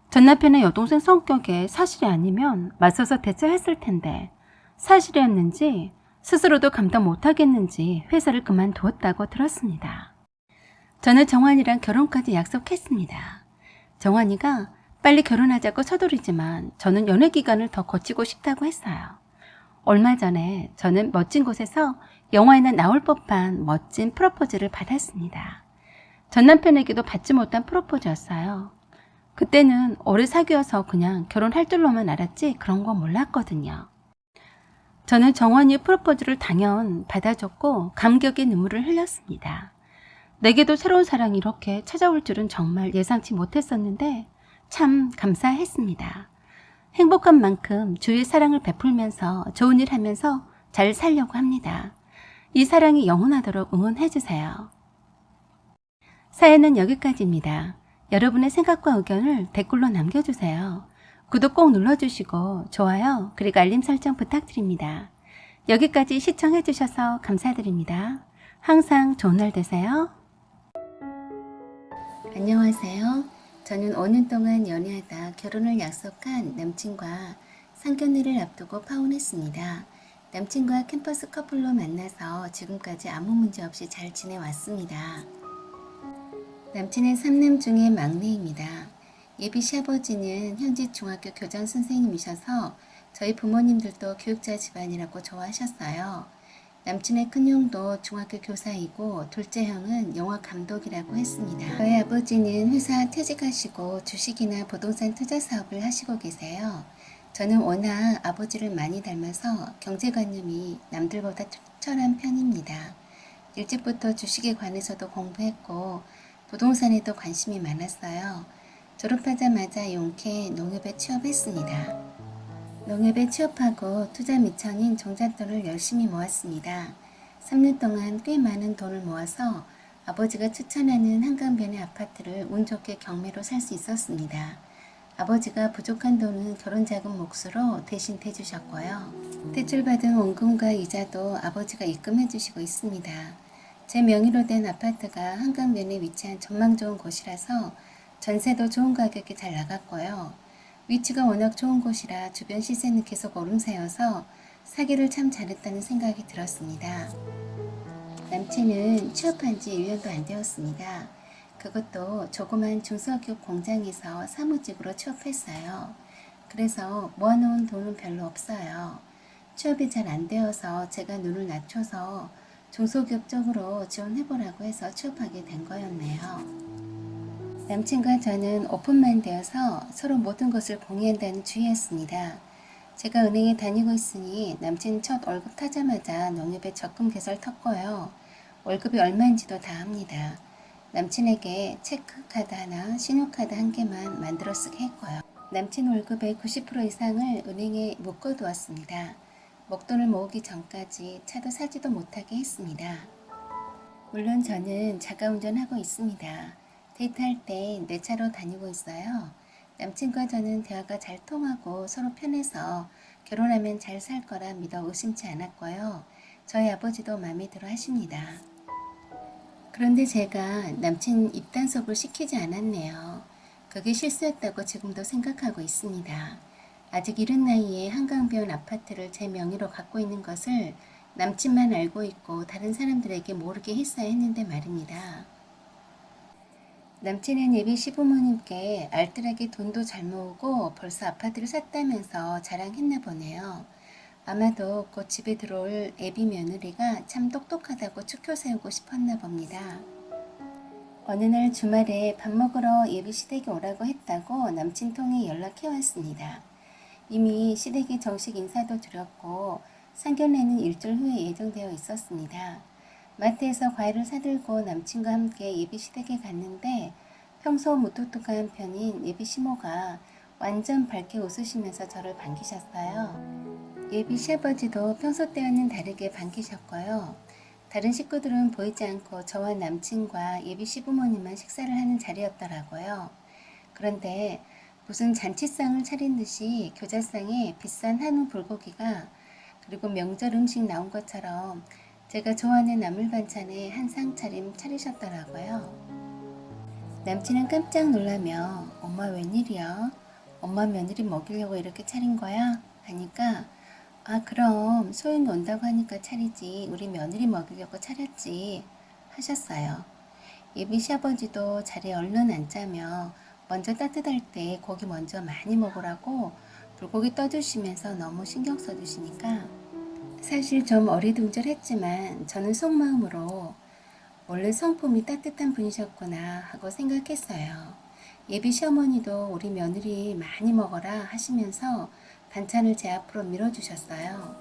[SPEAKER 1] 전 남편의 여동생 성격에 사실이 아니면 맞서서 대처했을 텐데 사실이었는지 스스로도 감당 못하겠는지 회사를 그만두었다고 들었습니다. 저는 정환이랑 결혼까지 약속했습니다. 정환이가 빨리 결혼하자고 서두르지만 저는 연애 기간을 더 거치고 싶다고 했어요. 얼마 전에 저는 멋진 곳에서 영화에나 나올 법한 멋진 프로포즈를 받았습니다. 전 남편에게도 받지 못한 프로포즈였어요. 그때는 오래 사귀어서 그냥 결혼할 줄로만 알았지 그런 건 몰랐거든요. 저는 정환이의 프로포즈를 당연 받아줬고 감격의 눈물을 흘렸습니다. 내게도 새로운 사랑이 이렇게 찾아올 줄은 정말 예상치 못했었는데 참 감사했습니다. 행복한 만큼 주위의 사랑을 베풀면서 좋은 일 하면서 잘 살려고 합니다. 이 사랑이 영원하도록 응원해주세요. 사연은 여기까지입니다. 여러분의 생각과 의견을 댓글로 남겨주세요. 구독 꼭 눌러주시고 좋아요 그리고 알림 설정 부탁드립니다. 여기까지 시청해주셔서 감사드립니다. 항상 좋은 날 되세요. 안녕하세요. 저는 5년 동안 연애하다 결혼을 약속한 남친과 상견례를 앞두고 파혼했습니다. 남친과 캠퍼스 커플로 만나서 지금까지 아무 문제 없이 잘 지내왔습니다. 남친은 3남 중에 막내입니다. 예비 시아버지는 현직 중학교 교장 선생님이셔서 저희 부모님들도 교육자 집안이라고 좋아하셨어요. 남친의 큰형도 중학교 교사이고 둘째 형은 영화 감독이라고 했습니다. 저희 아버지는 회사 퇴직하시고 주식이나 부동산 투자 사업을 하시고 계세요. 저는 워낙 아버지를 많이 닮아서 경제관념이 남들보다 투철한 편입니다. 일찍부터 주식에 관해서도 공부했고 부동산에도 관심이 많았어요. 졸업하자마자 용케 농협에 취업했습니다. 농협에 취업하고 투자 미천인 종잣돈을 열심히 모았습니다. 3년 동안 꽤 많은 돈을 모아서 아버지가 추천하는 한강변의 아파트를 운 좋게 경매로 살 수 있었습니다. 아버지가 부족한 돈은 결혼자금 몫으로 대신 대주셨고요. 대출받은 원금과 이자도 아버지가 입금해 주시고 있습니다. 제 명의로 된 아파트가 한강변에 위치한 전망 좋은 곳이라서 전세도 좋은 가격에 잘 나갔고요. 위치가 워낙 좋은 곳이라 주변 시세는 계속 오름세여서 사기를 참 잘했다는 생각이 들었습니다. 남친은 취업한 지 1년도 안 되었습니다. 그것도 조그만 중소기업 공장에서 사무직으로 취업했어요. 그래서 모아놓은 돈은 별로 없어요. 취업이 잘 안 되어서 제가 눈을 낮춰서 중소기업 쪽으로 지원해보라고 해서 취업하게 된 거였네요. 남친과 저는 오픈마인 되어서 서로 모든 것을 공유한다는 주의였습니다. 제가 은행에 다니고 있으니 남친 첫 월급 타자마자 농협에 적금 개설 텄고요. 월급이 얼마인지도 다 압니다. 남친에게 체크카드 하나, 신용카드 한 개만 만들어 쓰게 했고요. 남친 월급의 90% 이상을 은행에 묶어두었습니다. 목돈을 모으기 전까지 차도 사지도 못하게 했습니다. 물론 저는 자가운전하고 있습니다. 데이트할 때 내 차로 다니고 있어요. 남친과 저는 대화가 잘 통하고 서로 편해서 결혼하면 잘 살 거라 믿어 의심치 않았고요. 저희 아버지도 마음에 들어 하십니다. 그런데 제가 남친 입단속을 시키지 않았네요. 그게 실수였다고 지금도 생각하고 있습니다. 아직 이른 나이에 한강변 아파트를 제 명의로 갖고 있는 것을 남친만 알고 있고 다른 사람들에게 모르게 했어야 했는데 말입니다. 남친은 예비 시부모님께 알뜰하게 돈도 잘 모으고 벌써 아파트를 샀다면서 자랑했나 보네요. 아마도 곧 집에 들어올 애비 며느리가 참 똑똑하다고 추켜 세우고 싶었나 봅니다. 어느 날 주말에 밥 먹으러 예비 시댁에 오라고 했다고 남친 통해 연락해 왔습니다. 이미 시댁에 정식 인사도 드렸고 상견례는 일주일 후에 예정되어 있었습니다. 마트에서 과일을 사들고 남친과 함께 예비 시댁에 갔는데 평소 무뚝뚝한 편인 예비 시모가 완전 밝게 웃으시면서 저를 반기셨어요. 예비 시아버지도 평소 때와는 다르게 반기셨고요. 다른 식구들은 보이지 않고 저와 남친과 예비 시부모님만 식사를 하는 자리였더라고요. 그런데 무슨 잔치상을 차린 듯이 교자상에 비싼 한우 불고기가 그리고 명절 음식 나온 것처럼 제가 좋아하는 나물 반찬에 한 상 차림 차리셨더라고요. 남친은 깜짝 놀라며 엄마 웬일이야? 엄마 며느리 먹이려고 이렇게 차린 거야? 하니까 아 그럼 소윤이 온다고 하니까 차리지 우리 며느리 먹이려고 차렸지 하셨어요. 예비 시아버지도 자리에 얼른 앉자며 먼저 따뜻할 때 고기 먼저 많이 먹으라고 불고기 떠주시면서 너무 신경 써주시니까 사실 좀 어리둥절했지만 저는 속마음으로 원래 성품이 따뜻한 분이셨구나 하고 생각했어요. 예비 시어머니도 우리 며느리 많이 먹어라 하시면서 반찬을 제 앞으로 밀어주셨어요.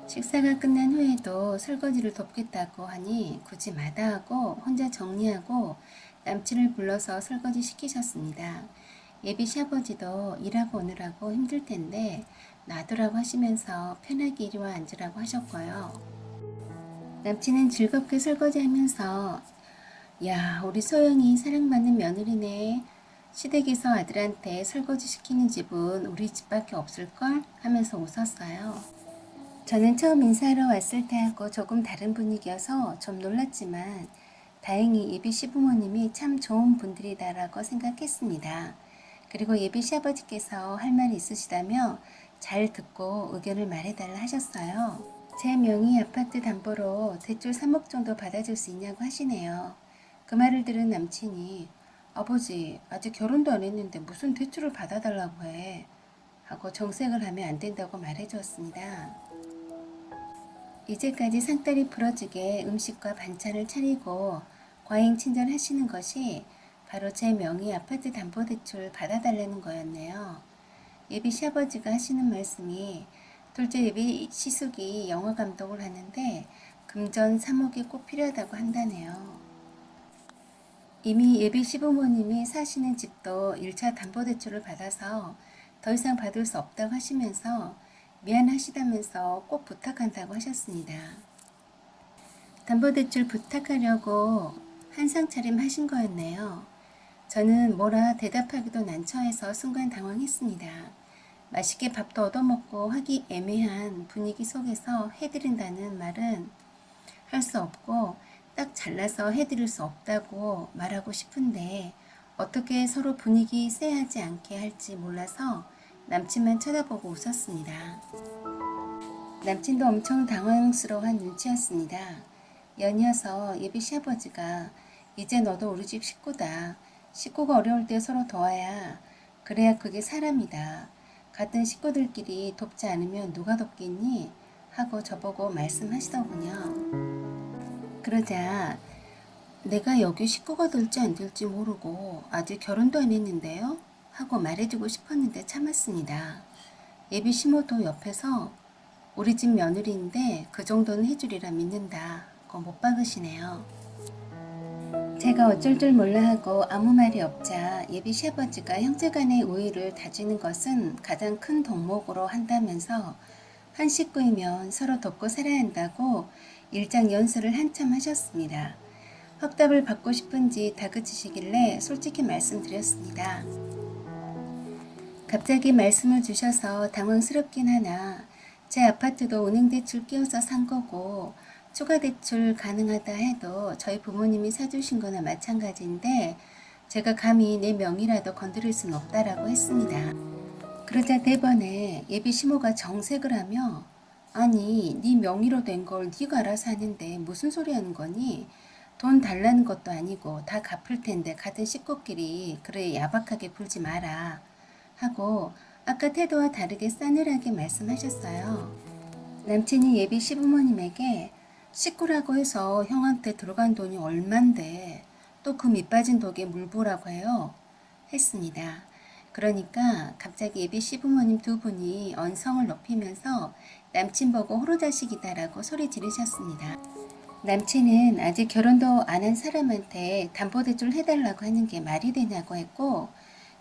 [SPEAKER 1] 식사가 끝난 후에도 설거지를 돕겠다고 하니 굳이 마다하고 혼자 정리하고 남친을 불러서 설거지 시키셨습니다. 예비 시아버지도 일하고 오느라고 힘들 텐데 놔두라고 하시면서 편하게 이리 와 앉으라고 하셨고요. 남친은 즐겁게 설거지하면서 야 우리 소영이 사랑받는 며느리네. 시댁에서 아들한테 설거지 시키는 집은 우리 집밖에 없을걸? 하면서 웃었어요. 저는 처음 인사하러 왔을 때하고 조금 다른 분위기여서 좀 놀랐지만 다행히 예비 시부모님이 참 좋은 분들이다라고 생각했습니다. 그리고 예비 시아버지께서 할 말이 있으시다며 잘 듣고 의견을 말해달라 하셨어요. 제 명의 아파트 담보로 대출 3억 정도 받아줄 수 있냐고 하시네요. 그 말을 들은 남친이 아버지 아직 결혼도 안 했는데 무슨 대출을 받아달라고 해 하고 정색을 하면 안 된다고 말해주었습니다. 이제까지 상다리 부러지게 음식과 반찬을 차리고 과잉 친절하시는 것이 바로 제 명의 아파트 담보대출 받아달라는 거였네요. 예비 시아버지가 하시는 말씀이 둘째 예비 시숙이 영화 감독을 하는데 금전 3억이 꼭 필요하다고 한다네요. 이미 예비 시부모님이 사시는 집도 1차 담보대출을 받아서 더 이상 받을 수 없다고 하시면서 미안하시다면서 꼭 부탁한다고 하셨습니다. 담보대출 부탁하려고 한상 차림하신 거였네요. 저는 뭐라 대답하기도 난처해서 순간 당황했습니다. 맛있게 밥도 얻어먹고 하기 애매한 분위기 속에서 해드린다는 말은 할 수 없고 딱 잘라서 해드릴 수 없다고 말하고 싶은데 어떻게 서로 분위기 쎄하지 않게 할지 몰라서 남친만 쳐다보고 웃었습니다. 남친도 엄청 당황스러워한 눈치였습니다. 연이어서 예비 시아버지가 이제 너도 우리 집 식구다. 식구가 어려울 때 서로 도와야 그래야 그게 사람이다. 같은 식구들끼리 돕지 않으면 누가 돕겠니? 하고 저보고 말씀하시더군요. 그러자 내가 여기 식구가 될지 안 될지 모르고 아직 결혼도 안 했는데요? 하고 말해주고 싶었는데 참았습니다. 예비 시모도 옆에서 우리 집 며느리인데 그 정도는 해주리라 믿는다. 고 못 박으시네요. 제가 어쩔 줄 몰라 하고 아무 말이 없자 예비 시아버지가 형제간의 우애를 다지는 것은 가장 큰 덕목으로 한다면서 한 식구이면 서로 돕고 살아야 한다고 일장 연설을 한참 하셨습니다. 확답을 받고 싶은지 다그치시길래 솔직히 말씀드렸습니다. 갑자기 말씀을 주셔서 당황스럽긴 하나 제 아파트도 은행대출 끼워서 산 거고 추가 대출 가능하다 해도 저희 부모님이 사주신 거나 마찬가지인데 제가 감히 내 명의라도 건드릴 순 없다라고 했습니다. 그러자 대번에 예비 시모가 정색을 하며 아니 네 명의로 된 걸 네가 알아서 하는데 무슨 소리 하는 거니? 돈 달라는 것도 아니고 다 갚을 텐데 같은 식구끼리 그래 야박하게 굴지 마라 하고 아까 태도와 다르게 싸늘하게 말씀하셨어요. 남친이 예비 시부모님에게 식구라고 해서 형한테 들어간 돈이 얼만데 또 그 밑빠진 독에 물 부으라고 해요. 했습니다. 그러니까 갑자기 예비 시부모님 두 분이 언성을 높이면서 남친 보고 호로자식이다라고 소리 지르셨습니다. 남친은 아직 결혼도 안 한 사람한테 담보대출 해달라고 하는 게 말이 되냐고 했고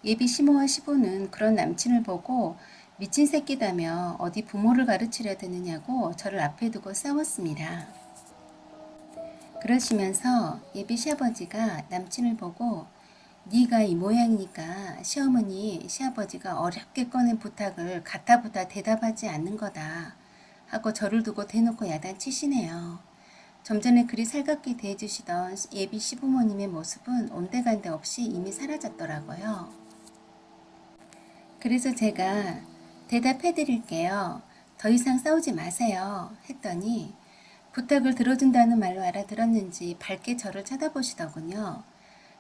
[SPEAKER 1] 예비 시모와 시부는 그런 남친을 보고 미친 새끼다며 어디 부모를 가르치려 드느냐고 저를 앞에 두고 싸웠습니다. 그러시면서 예비 시아버지가 남친을 보고 네가 이 모양이니까 시어머니 시아버지가 어렵게 꺼낸 부탁을 갖다부다 대답하지 않는 거다 하고 저를 두고 대놓고 야단치시네요. 좀 전에 그리 살갑게 대해주시던 예비 시부모님의 모습은 온데간데 없이 이미 사라졌더라고요. 그래서 제가 대답해드릴게요. 더 이상 싸우지 마세요. 했더니 부탁을 들어준다는 말로 알아들었는지 밝게 저를 쳐다보시더군요.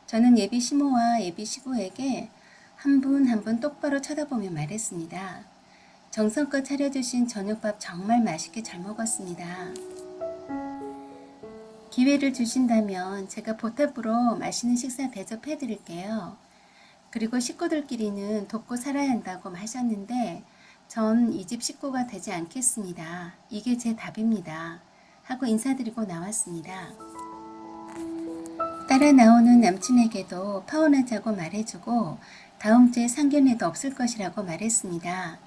[SPEAKER 1] 저는 예비 시모와 예비 시부에게 한 분 한 분 똑바로 쳐다보며 말했습니다. 정성껏 차려주신 저녁밥 정말 맛있게 잘 먹었습니다. 기회를 주신다면 제가 보답으로 맛있는 식사 대접해드릴게요. 그리고 식구들끼리는 돕고 살아야 한다고 하셨는데 전 이 집 식구가 되지 않겠습니다. 이게 제 답입니다. 하고 인사드리고 나왔습니다. 따라 나오는 남친에게도 파혼하자고 말해주고 다음 주에 상견례도 없을 것이라고 말했습니다.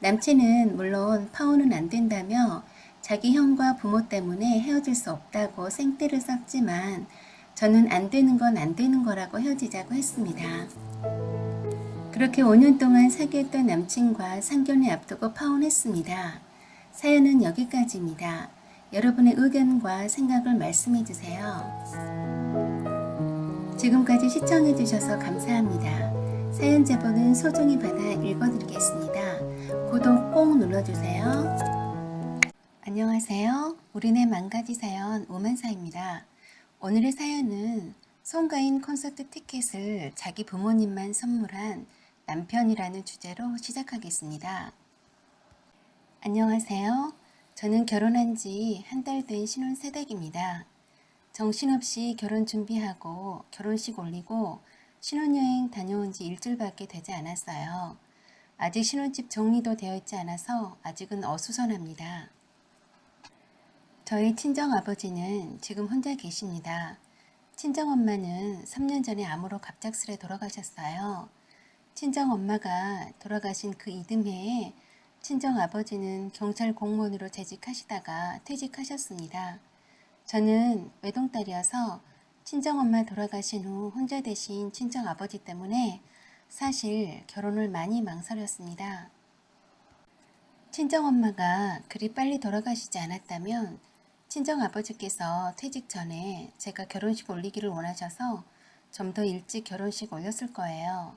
[SPEAKER 1] 남친은 물론 파혼은 안 된다며 자기 형과 부모 때문에 헤어질 수 없다고 생떼를 썼지만 저는 안 되는 건 안 되는 거라고 헤어지자고 했습니다. 그렇게 5년 동안 사귀었던 남친과 상견례 앞두고 파혼했습니다. 사연은 여기까지입니다. 여러분의 의견과 생각을 말씀해주세요. 지금까지 시청해주셔서 감사합니다. 사연 제보는 소중히 받아 읽어드리겠습니다. 구독 꼭 눌러주세요. 안녕하세요. 우리네 만가지 사연 오만사입니다. 오늘의 사연은 송가인 콘서트 티켓을 자기 부모님만 선물한 남편이라는 주제로 시작하겠습니다. 안녕하세요. 저는 결혼한 지 한 달 된 신혼새댁입니다. 정신없이 결혼 준비하고 결혼식 올리고 신혼여행 다녀온 지 일주일밖에 되지 않았어요. 아직 신혼집 정리도 되어 있지 않아서 아직은 어수선합니다. 저희 친정아버지는 지금 혼자 계십니다. 친정엄마는 3년 전에 암으로 갑작스레 돌아가셨어요. 친정엄마가 돌아가신 그 이듬해에 친정아버지는 경찰 공무원으로 재직하시다가 퇴직하셨습니다. 저는 외동딸이어서 친정엄마 돌아가신 후 혼자 되신 친정아버지 때문에 사실 결혼을 많이 망설였습니다. 친정엄마가 그리 빨리 돌아가시지 않았다면 친정아버지께서 퇴직 전에 제가 결혼식 올리기를 원하셔서 좀 더 일찍 결혼식 올렸을 거예요.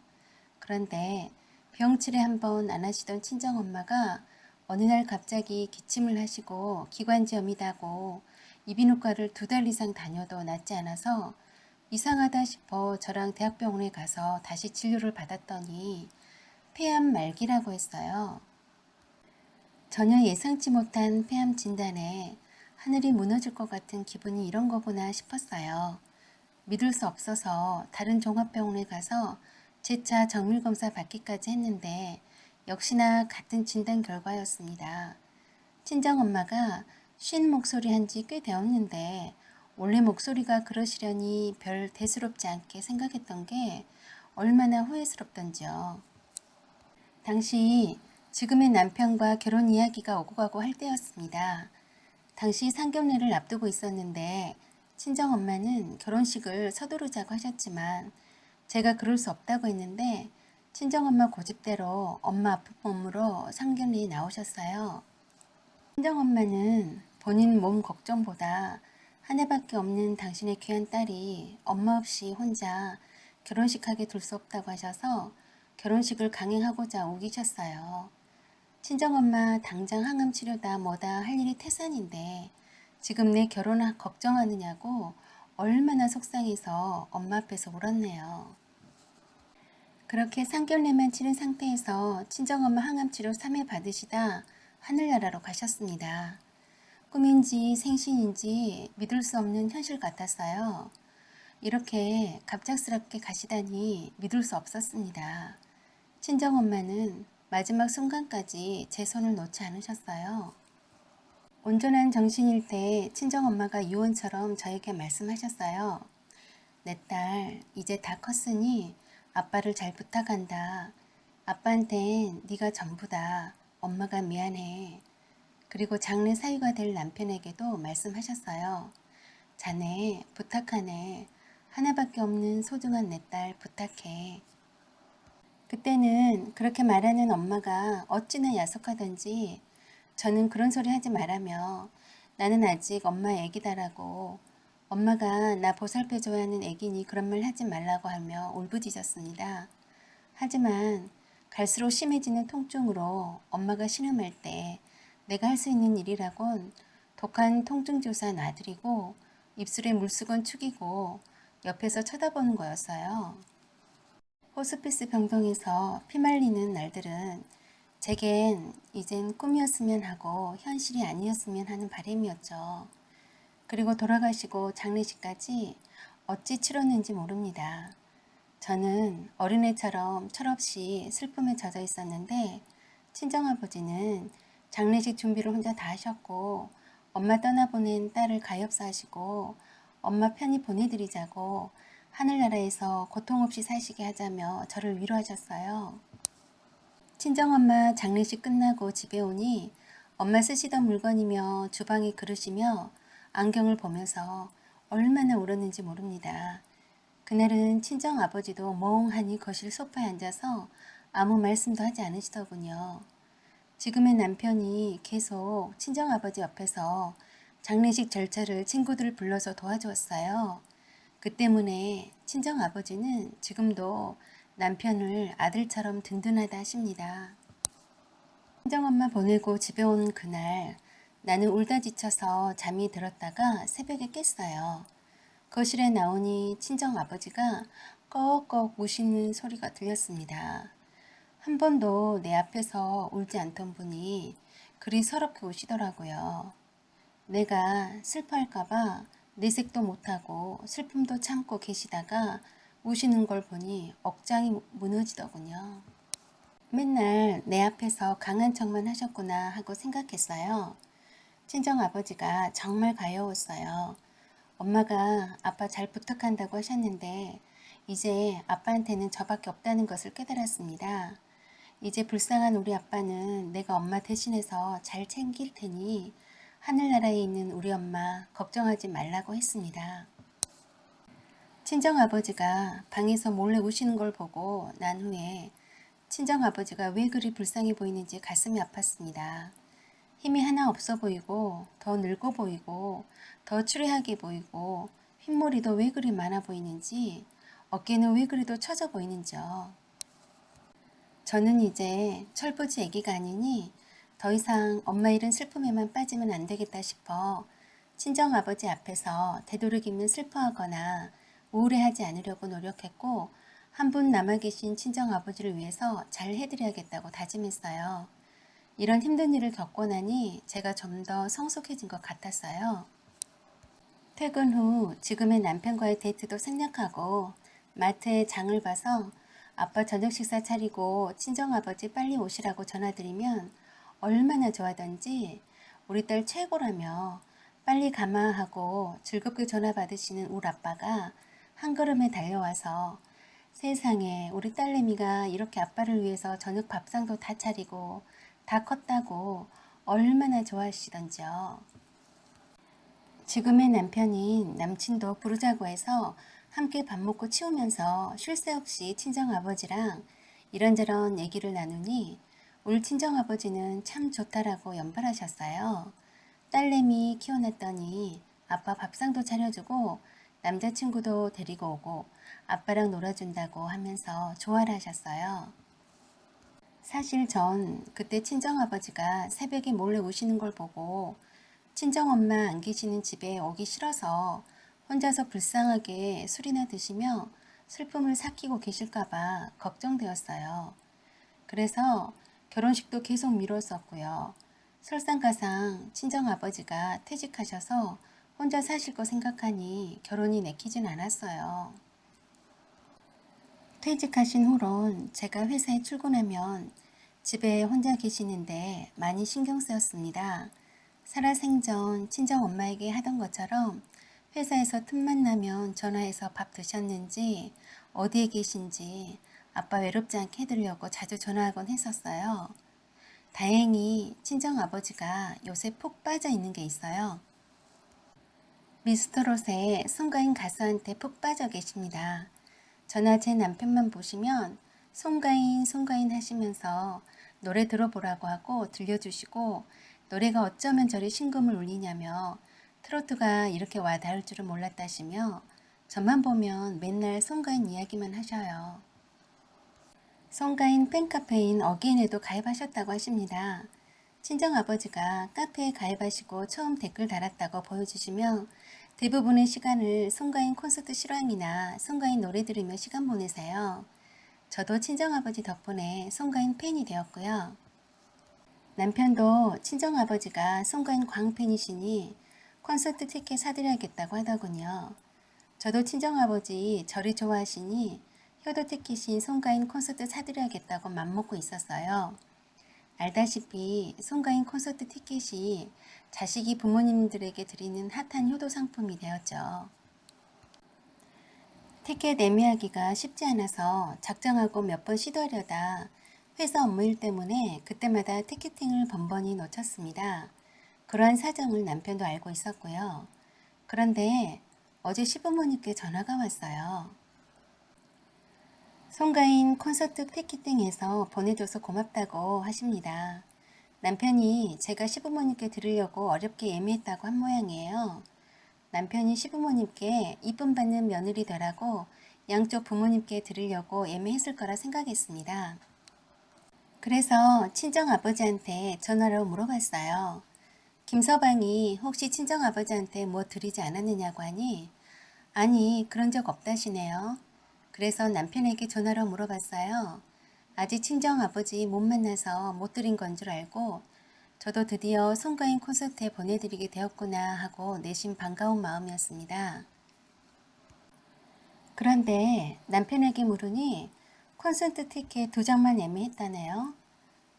[SPEAKER 1] 그런데 병치레 한번 안 하시던 친정엄마가 어느 날 갑자기 기침을 하시고 기관지염이다고 이비인후과를 2달 이상 다녀도 낫지 않아서 이상하다 싶어 저랑 대학병원에 가서 다시 진료를 받았더니 폐암 말기라고 했어요. 전혀 예상치 못한 폐암 진단에 하늘이 무너질 것 같은 기분이 이런 거구나 싶었어요. 믿을 수 없어서 다른 종합병원에 가서 재차 정밀검사 받기까지 했는데 역시나 같은 진단 결과였습니다. 친정엄마가 쉰 목소리 한 지 꽤 되었는데 원래 목소리가 그러시려니 별 대수롭지 않게 생각했던 게 얼마나 후회스럽던지요. 당시 지금의 남편과 결혼 이야기가 오고 가고 할 때였습니다. 당시 상견례를 앞두고 있었는데 친정엄마는 결혼식을 서두르자고 하셨지만 제가 그럴 수 없다고 했는데 친정엄마 고집대로 엄마 아픈 몸으로 상견례에 나오셨어요. 친정엄마는 본인 몸 걱정보다 한 해밖에 없는 당신의 귀한 딸이 엄마 없이 혼자 결혼식하게 둘 수 없다고 하셔서 결혼식을 강행하고자 우기셨어요. 친정엄마 당장 항암 치료다 뭐다 할 일이 태산인데 지금 내 결혼 걱정하느냐고 얼마나 속상해서 엄마 앞에서 울었네요. 그렇게 상견례만 치른 상태에서 친정엄마 항암 치료 3회 받으시다 하늘나라로 가셨습니다. 꿈인지 생신인지 믿을 수 없는 현실 같았어요. 이렇게 갑작스럽게 가시다니 믿을 수 없었습니다. 친정엄마는 마지막 순간까지 제 손을 놓지 않으셨어요. 온전한 정신일 때 친정엄마가 유언처럼 저에게 말씀하셨어요. 내 딸 이제 다 컸으니 아빠를 잘 부탁한다. 아빠한텐 네가 전부다. 엄마가 미안해. 그리고 장래 사위가 될 남편에게도 말씀하셨어요. 자네 부탁하네. 하나밖에 없는 소중한 내 딸 부탁해. 그때는 그렇게 말하는 엄마가 어찌나 야속하던지 저는 그런 소리 하지 말라며 나는 아직 엄마 애기다라고 엄마가 나 보살펴줘야 하는 애기니 그런 말 하지 말라고 하며 울부짖었습니다. 하지만 갈수록 심해지는 통증으로 엄마가 신음할 때 내가 할 수 있는 일이라곤 독한 통증주사 놔드리고 입술에 물수건 축이고 옆에서 쳐다보는 거였어요. 호스피스 병동에서 피말리는 날들은 제겐 이젠 꿈이었으면 하고 현실이 아니었으면 하는 바람이었죠. 그리고 돌아가시고 장례식까지 어찌 치렀는지 모릅니다. 저는 어린애처럼 철없이 슬픔에 젖어 있었는데 친정아버지는 장례식 준비를 혼자 다 하셨고 엄마 떠나보낸 딸을 가엾어 하시고 엄마 편히 보내드리자고 하늘나라에서 고통 없이 사시게 하자며 저를 위로하셨어요. 친정엄마 장례식 끝나고 집에 오니 엄마 쓰시던 물건이며 주방의 그릇이며 안경을 보면서 얼마나 울었는지 모릅니다. 그날은 친정아버지도 멍하니 거실 소파에 앉아서 아무 말씀도 하지 않으시더군요. 지금의 남편이 계속 친정아버지 옆에서 장례식 절차를 친구들을 불러서 도와주었어요. 그 때문에 친정아버지는 지금도 남편을 아들처럼 든든하다 하십니다. 친정엄마 보내고 집에 온 그날 나는 울다 지쳐서 잠이 들었다가 새벽에 깼어요. 거실에 나오니 친정아버지가 꺽꺽 우시는 소리가 들렸습니다. 한 번도 내 앞에서 울지 않던 분이 그리 서럽게 우시더라고요. 내가 슬퍼할까봐 내색도 못하고 슬픔도 참고 계시다가 우시는 걸 보니 억장이 무너지더군요. 맨날 내 앞에서 강한 척만 하셨구나 하고 생각했어요. 친정아버지가 정말 가여웠어요. 엄마가 아빠 잘 부탁한다고 하셨는데 이제 아빠한테는 저밖에 없다는 것을 깨달았습니다. 이제 불쌍한 우리 아빠는 내가 엄마 대신해서 잘 챙길 테니 하늘나라에 있는 우리 엄마 걱정하지 말라고 했습니다. 친정아버지가 방에서 몰래 우시는 걸 보고 난 후에 친정아버지가 왜 그리 불쌍해 보이는지 가슴이 아팠습니다. 힘이 하나 없어 보이고 더 늙어 보이고 더 추레하게 보이고 흰머리도 왜 그리 많아 보이는지 어깨는 왜 그래도 처져 보이는지요. 저는 이제 철부지 애기가 아니니 더 이상 엄마 잃은 슬픔에만 빠지면 안 되겠다 싶어 친정아버지 앞에서 되도록이면 슬퍼하거나 우울해하지 않으려고 노력했고 한 분 남아 계신 친정아버지를 위해서 잘 해드려야겠다고 다짐했어요. 이런 힘든 일을 겪고 나니 제가 좀 더 성숙해진 것 같았어요. 퇴근 후 지금의 남편과의 데이트도 생략하고 마트에 장을 봐서 아빠 저녁 식사 차리고 친정아버지 빨리 오시라고 전화드리면 얼마나 좋아하던지 우리 딸 최고라며 빨리 가마 하고 즐겁게 전화 받으시는 우리 아빠가 한 걸음에 달려와서 세상에 우리 딸내미가 이렇게 아빠를 위해서 저녁 밥상도 다 차리고 다 컸다고 얼마나 좋아하시던지요. 지금의 남편인 남친도 부르자고 해서 함께 밥 먹고 치우면서 쉴 새 없이 친정아버지랑 이런저런 얘기를 나누니 우리 친정아버지는 참 좋다라고 연발하셨어요. 딸내미 키워놨더니 아빠 밥상도 차려주고 남자친구도 데리고 오고 아빠랑 놀아준다고 하면서 좋아를 하셨어요. 사실 전 그때 친정아버지가 새벽에 몰래 우시는 걸 보고 친정엄마 안 계시는 집에 오기 싫어서 혼자서 불쌍하게 술이나 드시며 슬픔을 삭히고 계실까봐 걱정되었어요. 그래서 결혼식도 계속 미뤘었고요. 설상가상 친정아버지가 퇴직하셔서 혼자 사실 거 생각하니 결혼이 내키진 않았어요. 퇴직하신 후론 제가 회사에 출근하면 집에 혼자 계시는데 많이 신경 쓰였습니다. 살아생전 친정엄마에게 하던 것처럼 회사에서 틈만 나면 전화해서 밥 드셨는지 어디에 계신지 아빠 외롭지 않게 해드리려고 자주 전화하곤 했었어요. 다행히 친정아버지가 요새 푹 빠져 있는 게 있어요. 미스터롯의 송가인 가수한테 푹 빠져 계십니다. 저나 제 남편만 보시면 송가인 송가인 하시면서 노래 들어보라고 하고 들려주시고 노래가 어쩌면 저리 심금을 울리냐며 트로트가 이렇게 와 닿을 줄은 몰랐다시며 저만 보면 맨날 송가인 이야기만 하셔요. 송가인 팬카페인 어게인에도 가입하셨다고 하십니다. 친정아버지가 카페에 가입하시고 처음 댓글 달았다고 보여주시며 대부분의 시간을 송가인 콘서트 실황이나 송가인 노래 들으며 시간 보내세요. 저도 친정아버지 덕분에 송가인 팬이 되었고요. 남편도 친정아버지가 송가인 광팬이시니 콘서트 티켓 사드려야겠다고 하더군요. 저도 친정아버지 저를 좋아하시니 효도 티켓인 송가인 콘서트 사드려야겠다고 맘먹고 있었어요. 알다시피 송가인 콘서트 티켓이 자식이 부모님들에게 드리는 핫한 효도 상품이 되었죠. 티켓 예매하기가 쉽지 않아서 작정하고 몇 번 시도하려다 회사 업무일 때문에 그때마다 티켓팅을 번번이 놓쳤습니다. 그러한 사정을 남편도 알고 있었고요. 그런데 어제 시부모님께 전화가 왔어요. 송가인 콘서트 티켓팅에서 보내줘서 고맙다고 하십니다. 남편이 제가 시부모님께 드리려고 어렵게 예매했다고 한 모양이에요. 남편이 시부모님께 이쁨 받는 며느리 되라고 양쪽 부모님께 드리려고 예매했을 거라 생각했습니다. 그래서 친정아버지한테 전화로 물어봤어요. 김서방이 혹시 친정아버지한테 뭐 드리지 않았느냐고 하니 아니 그런 적 없다시네요. 그래서 남편에게 전화로 물어봤어요. 아직 친정아버지 못 만나서 못 드린 건 줄 알고 저도 드디어 송가인 콘서트에 보내드리게 되었구나 하고 내심 반가운 마음이었습니다. 그런데 남편에게 물으니 콘서트 티켓 2장만 예매했다네요.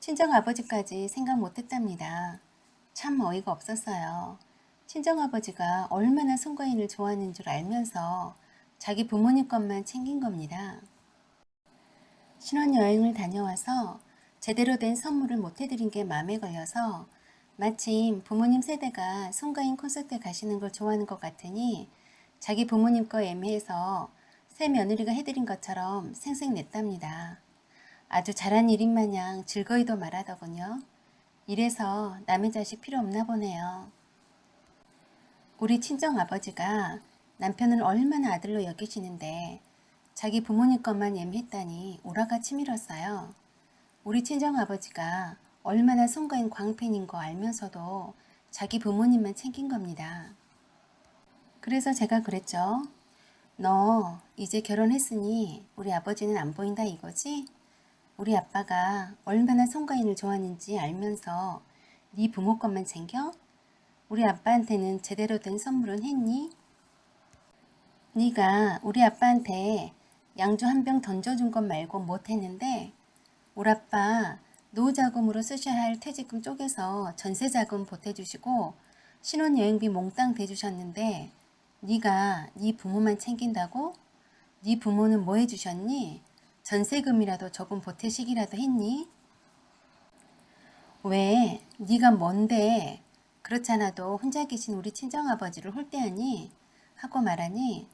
[SPEAKER 1] 친정아버지까지 생각 못했답니다. 참 어이가 없었어요. 친정아버지가 얼마나 송가인을 좋아하는 줄 알면서 자기 부모님 것만 챙긴 겁니다. 신혼여행을 다녀와서 제대로 된 선물을 못 해드린 게 마음에 걸려서 마침 부모님 세대가 송가인 콘서트에 가시는 걸 좋아하는 것 같으니 자기 부모님 거 예매해서 새 며느리가 해드린 것처럼 생색냈답니다. 아주 잘한 일인 마냥 즐거이도 말하더군요. 이래서 남의 자식 필요 없나 보네요. 우리 친정아버지가 남편을 얼마나 아들로 여기시는데 자기 부모님 것만 예매했다니 오라가 치밀었어요. 우리 친정아버지가 얼마나 성가인 광팬인 거 알면서도 자기 부모님만 챙긴 겁니다. 그래서 제가 그랬죠. 너 이제 결혼했으니 우리 아버지는 안 보인다 이거지? 우리 아빠가 얼마나 성가인을 좋아하는지 알면서 네 부모 것만 챙겨? 우리 아빠한테는 제대로 된 선물은 했니? 네가 우리 아빠한테 양주 한 병 던져준 것 말고 못했는데 우리 아빠 노후자금으로 쓰셔야 할 퇴직금 쪼개서 전세자금 보태주시고 신혼여행비 몽땅 대주셨는데 네가 네 부모만 챙긴다고? 네 부모는 뭐 해주셨니? 전세금이라도 조금 보태시기라도 했니? 왜? 네가 뭔데? 그렇잖아도 혼자 계신 우리 친정아버지를 홀대하니? 하고 말하니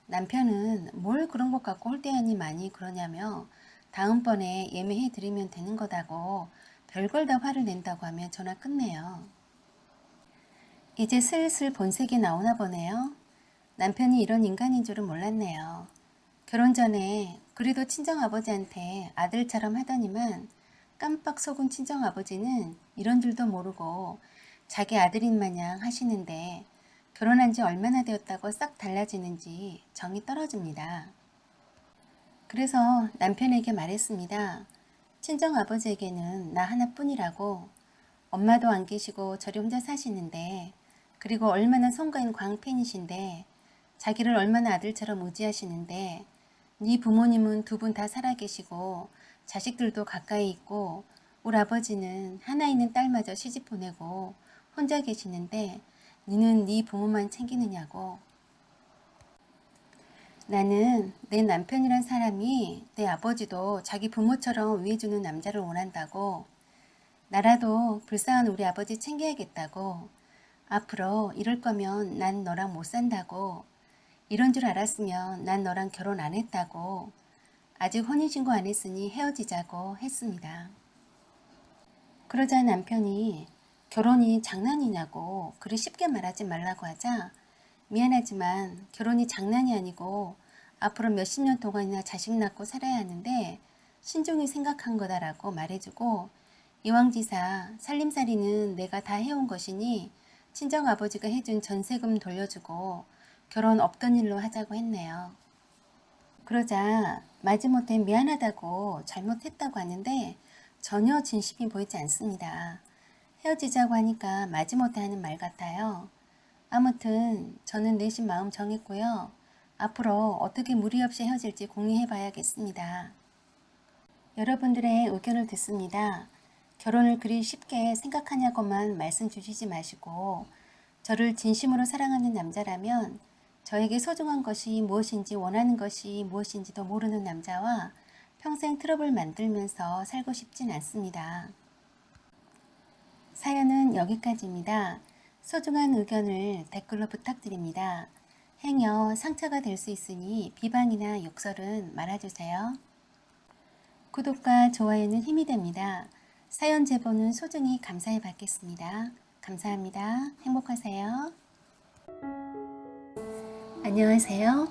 [SPEAKER 1] 남편은 뭘 그런 것 갖고 홀대하니 많이 그러냐며 다음번에 예매해 드리면 되는 거다고 별걸 다 화를 낸다고 하면 전화 끝내요. 이제 슬슬 본색이 나오나 보네요. 남편이 이런 인간인 줄은 몰랐네요. 결혼 전에 그래도 친정아버지한테 아들처럼 하더니만 깜빡 속은 친정아버지는 이런 줄도 모르고 자기 아들인 마냥 하시는데 결혼한 지 얼마나 되었다고 싹 달라지는지 정이 떨어집니다. 그래서 남편에게 말했습니다. 친정아버지에게는 나 하나뿐이라고. 엄마도 안 계시고 저리 혼자 사시는데 그리고 얼마나 성가인 광팬이신데 자기를 얼마나 아들처럼 의지하시는데 네 부모님은 두 분 다 살아계시고 자식들도 가까이 있고 우리 아버지는 하나 있는 딸마저 시집 보내고 혼자 계시는데 니는 네 부모만 챙기느냐고. 나는 내 남편이란 사람이 내 아버지도 자기 부모처럼 위해주는 남자를 원한다고. 나라도 불쌍한 우리 아버지 챙겨야겠다고. 앞으로 이럴 거면 난 너랑 못 산다고. 이런 줄 알았으면 난 너랑 결혼 안 했다고. 아직 혼인신고 안 했으니 헤어지자고 했습니다. 그러자 남편이 결혼이 장난이냐고 그리 쉽게 말하지 말라고 하자 미안하지만 결혼이 장난이 아니고 앞으로 몇십 년 동안이나 자식 낳고 살아야 하는데 신중히 생각한 거다라고 말해주고 이왕지사 살림살이는 내가 다 해온 것이니 친정아버지가 해준 전세금 돌려주고 결혼 없던 일로 하자고 했네요. 그러자 마지못해 미안하다고 잘못했다고 하는데 전혀 진심이 보이지 않습니다. 헤어지자고 하니까 마지못해 하는 말 같아요. 아무튼 저는 내심 마음 정했고요. 앞으로 어떻게 무리 없이 헤어질지 공유해 봐야겠습니다. 여러분들의 의견을 듣습니다. 결혼을 그리 쉽게 생각하냐고만 말씀 주시지 마시고 저를 진심으로 사랑하는 남자라면 저에게 소중한 것이 무엇인지 원하는 것이 무엇인지도 모르는 남자와 평생 트러블 만들면서 살고 싶진 않습니다. 사연은 여기까지입니다. 소중한 의견을 댓글로 부탁드립니다. 행여 상처가 될 수 있으니 비방이나 욕설은 말아주세요. 구독과 좋아요는 힘이 됩니다. 사연 제보는 소중히 감사해 받겠습니다. 감사합니다. 행복하세요. 안녕하세요.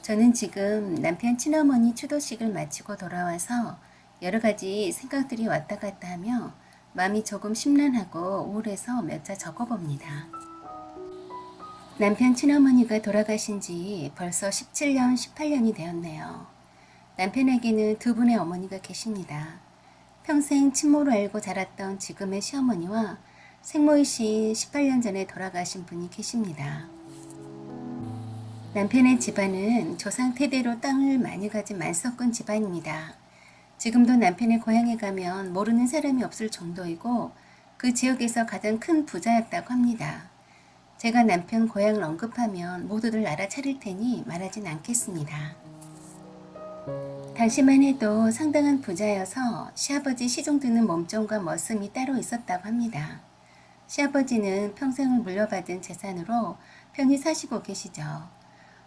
[SPEAKER 1] 저는 지금 남편 친어머니 추도식을 마치고 돌아와서 여러 가지 생각들이 왔다 갔다 하며 마음이 조금 심란하고 우울해서 몇 자 적어봅니다. 남편 친어머니가 돌아가신 지 벌써 17년, 18년이 되었네요. 남편에게는 두 분의 어머니가 계십니다. 평생 친모로 알고 자랐던 지금의 시어머니와 생모이신 18년 전에 돌아가신 분이 계십니다. 남편의 집안은 조상 태대로 땅을 많이 가진 만석군 집안입니다. 지금도 남편의 고향에 가면 모르는 사람이 없을 정도이고 그 지역에서 가장 큰 부자였다고 합니다. 제가 남편 고향을 언급하면 모두들 알아차릴 테니 말하진 않겠습니다. 당시만 해도 상당한 부자여서 시아버지 시중 드는 몸종과 멋음이 따로 있었다고 합니다. 시아버지는 평생을 물려받은 재산으로 편히 사시고 계시죠.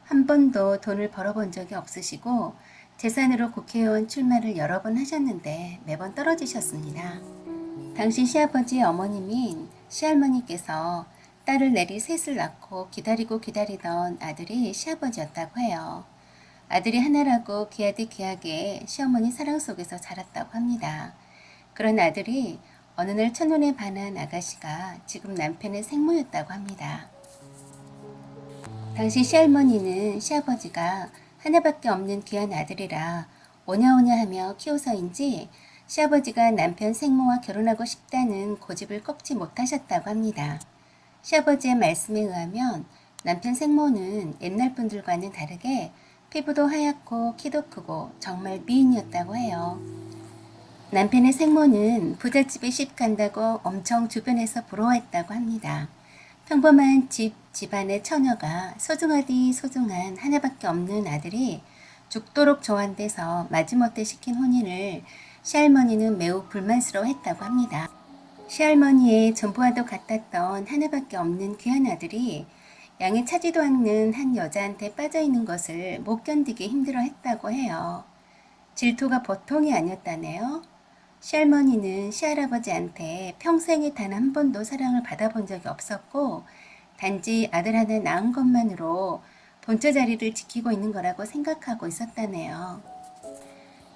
[SPEAKER 1] 한 번도 돈을 벌어본 적이 없으시고 재산으로 국회의원 출마를 여러 번 하셨는데 매번 떨어지셨습니다. 당시 시아버지의 어머님인 시할머니께서 딸을 내리 셋을 낳고 기다리던 아들이 시아버지였다고 해요. 아들이 하나라고 귀하게 시어머니 사랑 속에서 자랐다고 합니다. 그런 아들이 어느 날 첫눈에 반한 아가씨가 지금 남편의 생모였다고 합니다. 당시 시할머니는 시아버지가 하나밖에 없는 귀한 아들이라 오냐오냐 하며 키워서인지 시아버지가 남편 생모와 결혼하고 싶다는 고집을 꺾지 못하셨다고 합니다. 시아버지의 말씀에 의하면 남편 생모는 옛날 분들과는 다르게 피부도 하얗고 키도 크고 정말 미인이었다고 해요. 남편의 생모는 부잣집에 시집 간다고 엄청 주변에서 부러워했다고 합니다. 평범한 집안의 처녀가 소중하디 소중한 하나밖에 없는 아들이 죽도록 좋아한대서 마지못해 시킨 혼인을 시할머니는 매우 불만스러워했다고 합니다. 시할머니의 전부와도 같았던 하나밖에 없는 귀한 아들이 양에 차지도 않는 한 여자한테 빠져있는 것을 못 견디게 힘들어했다고 해요. 질투가 보통이 아니었다네요. 시할머니는 시할아버지한테 평생에 단 한 번도 사랑을 받아본 적이 없었고 단지 아들 하나 낳은 것만으로 본처 자리를 지키고 있는 거라고 생각하고 있었다네요.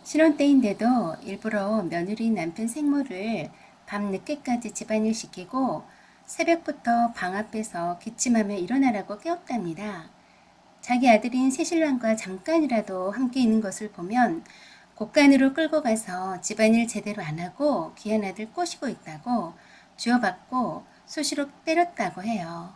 [SPEAKER 1] 신혼 때인데도 일부러 며느리 남편 생모를 밤 늦게까지 집안일 시키고 새벽부터 방 앞에서 기침하며 일어나라고 깨웠답니다. 자기 아들인 새신랑과 잠깐이라도 함께 있는 것을 보면 곳간으로 끌고 가서 집안일 제대로 안 하고 귀한 아들 꼬시고 있다고 쥐어받고 수시로 때렸다고 해요.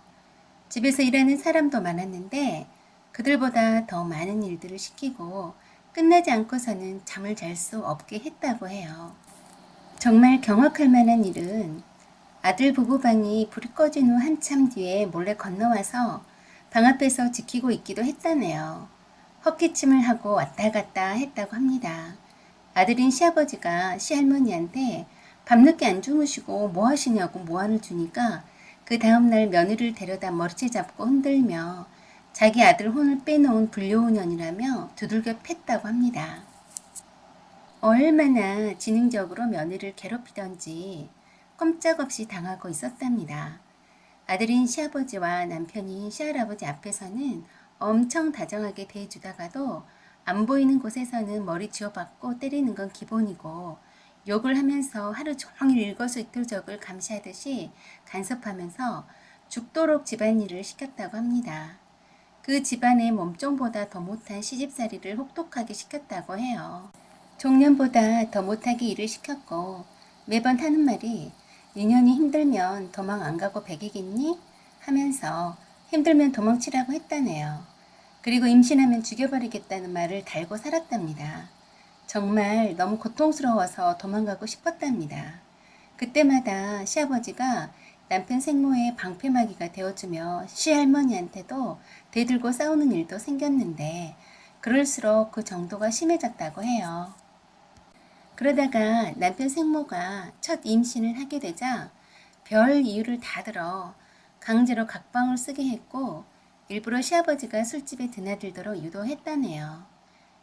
[SPEAKER 1] 집에서 일하는 사람도 많았는데 그들보다 더 많은 일들을 시키고 끝나지 않고서는 잠을 잘 수 없게 했다고 해요. 정말 경악할 만한 일은 아들 부부방이 불이 꺼진 후 한참 뒤에 몰래 건너와서 방 앞에서 지키고 있기도 했다네요. 헛기침을 하고 왔다 갔다 했다고 합니다. 아들인 시아버지가 시할머니한테 밤늦게 안 주무시고 뭐 하시냐고 모안을 주니까 그 다음날 며느리를 데려다 머리채 잡고 흔들며 자기 아들 혼을 빼놓은 불효운년이라며 두들겨 팼다고 합니다. 얼마나 지능적으로 며느리를 괴롭히던지 꼼짝없이 당하고 있었답니다. 아들인 시아버지와 남편인 시할아버지 앞에서는 엄청 다정하게 대해주다가도 안 보이는 곳에서는 머리 쥐어박고 때리는 건 기본이고 욕을 하면서 하루 종일 일거수일투족을 감시하듯이 간섭하면서 죽도록 집안일을 시켰다고 합니다. 그 집안의 몸종보다 더 못한 시집살이를 혹독하게 시켰다고 해요. 종년보다 더 못하게 일을 시켰고 매번 하는 말이 니년이 힘들면 도망 안 가고 배기겠니? 하면서 힘들면 도망치라고 했다네요. 그리고 임신하면 죽여버리겠다는 말을 달고 살았답니다. 정말 너무 고통스러워서 도망가고 싶었답니다. 그때마다 시아버지가 남편 생모의 방패막이가 되어주며 시할머니한테도 대들고 싸우는 일도 생겼는데 그럴수록 그 정도가 심해졌다고 해요. 그러다가 남편 생모가 첫 임신을 하게 되자 별 이유를 다 들어 강제로 각방을 쓰게 했고 일부러 시아버지가 술집에 드나들도록 유도했다네요.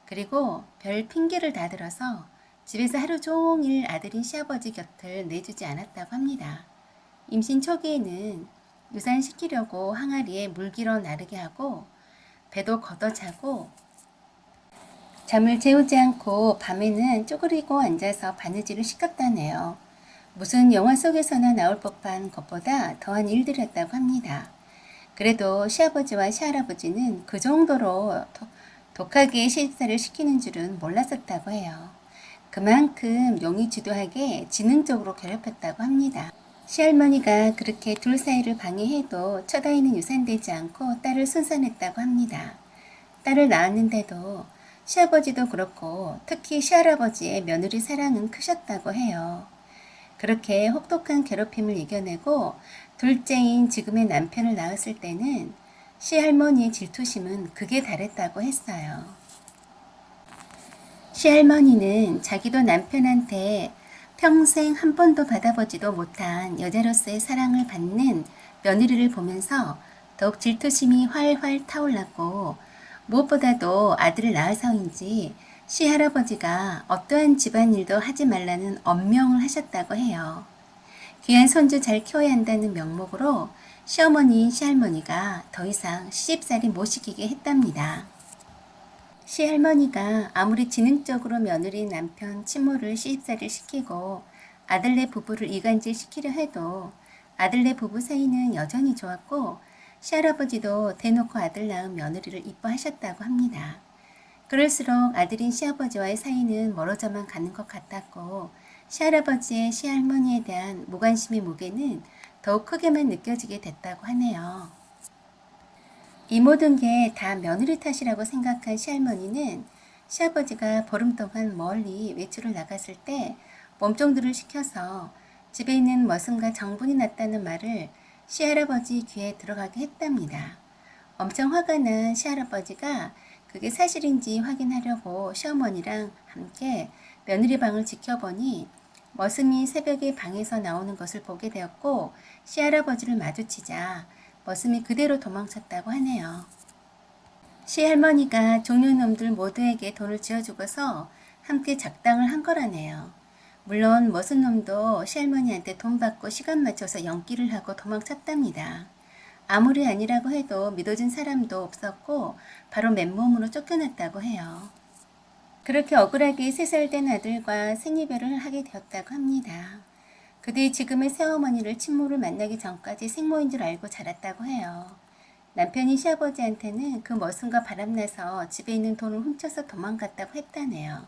[SPEAKER 1] 그리고 별 핑계를 다 들어서 집에서 하루 종일 아들인 시아버지 곁을 내주지 않았다고 합니다. 임신 초기에는 유산시키려고 항아리에 물 길어 나르게 하고 배도 걷어차고 잠을 재우지 않고 밤에는 쪼그리고 앉아서 바느질을 시켰다네요. 무슨 영화 속에서나 나올 법한 것보다 더한 일들이었다고 합니다. 그래도 시아버지와 시할아버지는 그 정도로 독하게 시집살이를 시키는 줄은 몰랐었다고 해요. 그만큼 용의주도하게 지능적으로 괴롭혔다고 합니다. 시할머니가 그렇게 둘 사이를 방해해도 첫 아이는 유산되지 않고 딸을 순산했다고 합니다. 딸을 낳았는데도 시아버지도 그렇고 특히 시할아버지의 며느리 사랑은 크셨다고 해요. 그렇게 혹독한 괴롭힘을 이겨내고 둘째인 지금의 남편을 낳았을 때는 시할머니의 질투심은 극에 달했다고 했어요. 시할머니는 자기도 남편한테 평생 한 번도 받아보지도 못한 여자로서의 사랑을 받는 며느리를 보면서 더욱 질투심이 활활 타올랐고 무엇보다도 아들을 낳아서인지 시할아버지가 어떠한 집안일도 하지 말라는 엄명을 하셨다고 해요. 귀한 손주 잘 키워야 한다는 명목으로 시어머니, 시할머니가 더 이상 시집살이 못 시키게 했답니다. 시할머니가 아무리 지능적으로 며느리 남편 친모를 시집살이를 시키고 아들네 부부를 이간질 시키려 해도 아들네 부부 사이는 여전히 좋았고 시할아버지도 대놓고 아들 낳은 며느리를 이뻐하셨다고 합니다. 그럴수록 아들인 시아버지와의 사이는 멀어져만 가는 것 같았고 시할아버지의 시할머니에 대한 무관심의 무게는 더욱 크게만 느껴지게 됐다고 하네요. 이 모든 게 다 며느리 탓이라고 생각한 시할머니는 시아버지가 보름 동안 멀리 외출을 나갔을 때 몸종들을 시켜서 집에 있는 머슴과 정분이 났다는 말을 시할아버지 귀에 들어가게 했답니다. 엄청 화가 난 시할아버지가 그게 사실인지 확인하려고 시어머니랑 함께 며느리 방을 지켜보니 머슴이 새벽에 방에서 나오는 것을 보게 되었고 시할아버지를 마주치자 머슴이 그대로 도망쳤다고 하네요. 시할머니가 종려놈들 모두에게 돈을 쥐어주고서 함께 작당을 한 거라네요. 물론 머슴놈도 시할머니한테 돈 받고 시간 맞춰서 연기를 하고 도망쳤답니다. 아무리 아니라고 해도 믿어준 사람도 없었고 바로 맨몸으로 쫓겨났다고 해요. 그렇게 억울하게 3살 된 아들과 생이별을 하게 되었다고 합니다. 그 뒤 지금의 새어머니를 친모를 만나기 전까지 생모인 줄 알고 자랐다고 해요. 남편이 시아버지한테는 그 머슴과 바람나서 집에 있는 돈을 훔쳐서 도망갔다고 했다네요.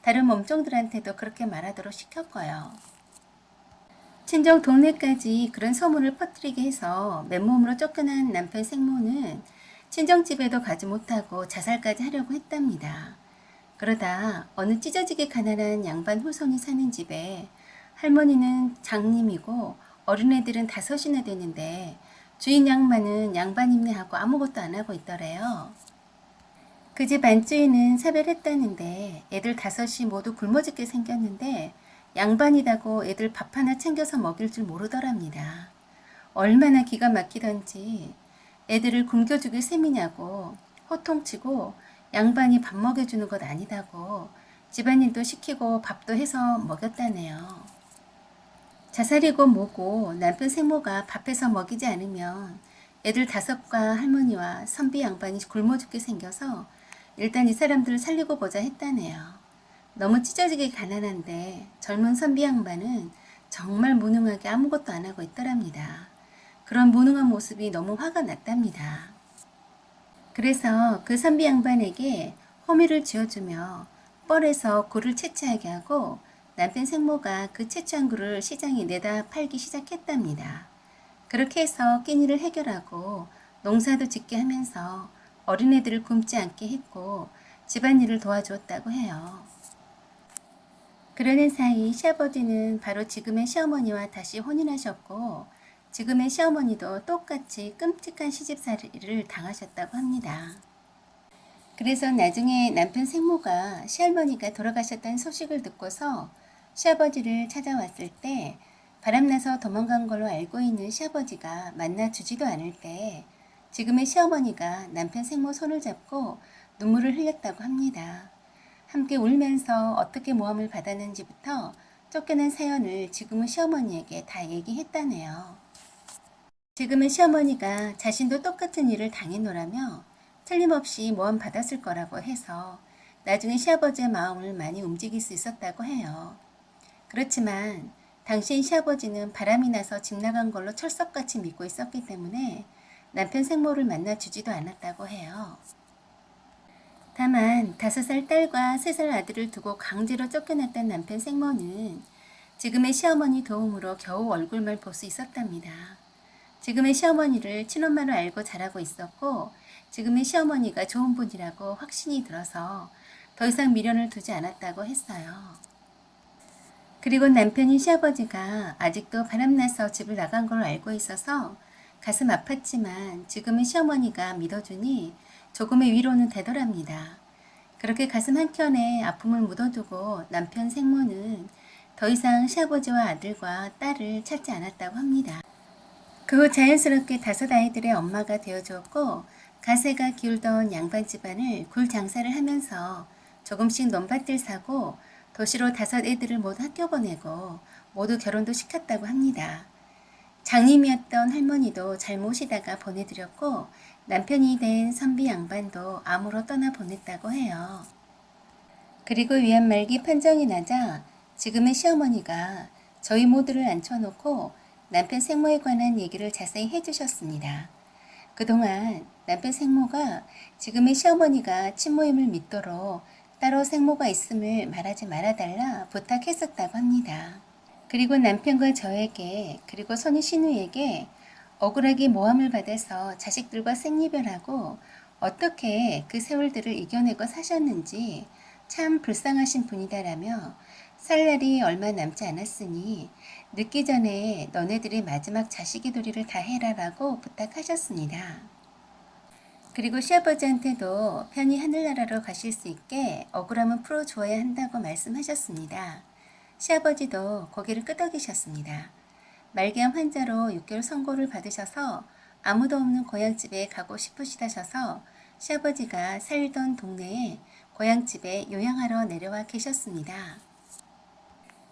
[SPEAKER 1] 다른 몸종들한테도 그렇게 말하도록 시켰고요. 친정 동네까지 그런 소문을 퍼뜨리게 해서 맨몸으로 쫓겨난 남편 생모는 친정집에도 가지 못하고 자살까지 하려고 했답니다. 그러다 어느 찢어지게 가난한 양반 후손이 사는 집에 할머니는 장님이고 어린애들은 5이나 되는데 주인 양반은 양반 임내하고 아무것도 안 하고 있더래요. 그 집 안주인은 사별했다는데 애들 5이 모두 굶어 죽게 생겼는데 양반이다고 애들 밥 하나 챙겨서 먹일 줄 모르더랍니다. 얼마나 기가 막히던지 애들을 굶겨 죽일 셈이냐고 호통치고 양반이 밥 먹여주는 것 아니다고 집안일도 시키고 밥도 해서 먹였다네요. 자살이고 뭐고 남편 생모가 밥해서 먹이지 않으면 애들 5과 할머니와 선비 양반이 굶어 죽게 생겨서 일단 이 사람들을 살리고 보자 했다네요. 너무 찢어지게 가난한데 젊은 선비 양반은 정말 무능하게 아무것도 안 하고 있더랍니다. 그런 무능한 모습이 너무 화가 났답니다. 그래서 그 선비 양반에게 호미를 쥐어주며 뻘에서 굴을 채취하게 하고 남편 생모가 그 채취한 굴을 시장에 내다 팔기 시작했답니다. 그렇게 해서 끼니를 해결하고 농사도 짓게 하면서 어린애들을 굶지 않게 했고 집안일을 도와주었다고 해요. 그러는 사이 시아버지는 바로 지금의 시어머니와 다시 혼인하셨고 지금의 시어머니도 똑같이 끔찍한 시집살이를 당하셨다고 합니다. 그래서 나중에 남편 생모가 시할머니가 돌아가셨다는 소식을 듣고서 시아버지를 찾아왔을 때 바람나서 도망간 걸로 알고 있는 시아버지가 만나주지도 않을 때 지금의 시어머니가 남편 생모 손을 잡고 눈물을 흘렸다고 합니다. 함께 울면서 어떻게 모함을 받았는지부터 쫓겨난 사연을 지금의 시어머니에게 다 얘기했다네요. 지금의 시어머니가 자신도 똑같은 일을 당해노라며 틀림없이 모함 받았을 거라고 해서 나중에 시아버지의 마음을 많이 움직일 수 있었다고 해요. 그렇지만 당시엔 시아버지는 바람이 나서 집 나간 걸로 철석같이 믿고 있었기 때문에 남편 생모를 만나주지도 않았다고 해요. 다만 5살 딸과 3살 아들을 두고 강제로 쫓겨났던 남편 생모는 지금의 시어머니 도움으로 겨우 얼굴만 볼 수 있었답니다. 지금의 시어머니를 친엄마로 알고 자라고 있었고 지금의 시어머니가 좋은 분이라고 확신이 들어서 더 이상 미련을 두지 않았다고 했어요. 그리고 남편인 시아버지가 아직도 바람나서 집을 나간 걸 알고 있어서 가슴 아팠지만 지금의 시어머니가 믿어주니 조금의 위로는 되더랍니다. 그렇게 가슴 한켠에 아픔을 묻어두고 남편 생모는 더 이상 시아버지와 아들과 딸을 찾지 않았다고 합니다. 그 후 자연스럽게 5 아이들의 엄마가 되어주었고 가세가 기울던 양반 집안을 굴 장사를 하면서 조금씩 논밭들 사고 도시로 5 애들을 모두 학교 보내고 모두 결혼도 시켰다고 합니다. 장님이었던 할머니도 잘 모시다가 보내드렸고 남편이 된 선비 양반도 암으로 떠나보냈다고 해요. 그리고 위안 말기 판정이 나자 지금의 시어머니가 저희 모두를 앉혀놓고 남편 생모에 관한 얘기를 자세히 해주셨습니다. 그동안 남편 생모가 지금의 시어머니가 친모임을 믿도록 따로 생모가 있음을 말하지 말아달라 부탁했었다고 합니다. 그리고 남편과 저에게 그리고 손희 신우에게 억울하게 모함을 받아서 자식들과 생이별하고 어떻게 그 세월들을 이겨내고 사셨는지 참 불쌍하신 분이다라며 살 날이 얼마 남지 않았으니 늦기 전에 너네들이 마지막 자식의 도리를 다 해라라고 부탁하셨습니다. 그리고 시아버지한테도 편히 하늘나라로 가실 수 있게 억울함은 풀어주어야 한다고 말씀하셨습니다. 시아버지도 고개를 끄덕이셨습니다. 말기암 환자로 6개월 선고를 받으셔서 아무도 없는 고향집에 가고 싶으시다셔서 시아버지가 살던 동네에 고향집에 요양하러 내려와 계셨습니다.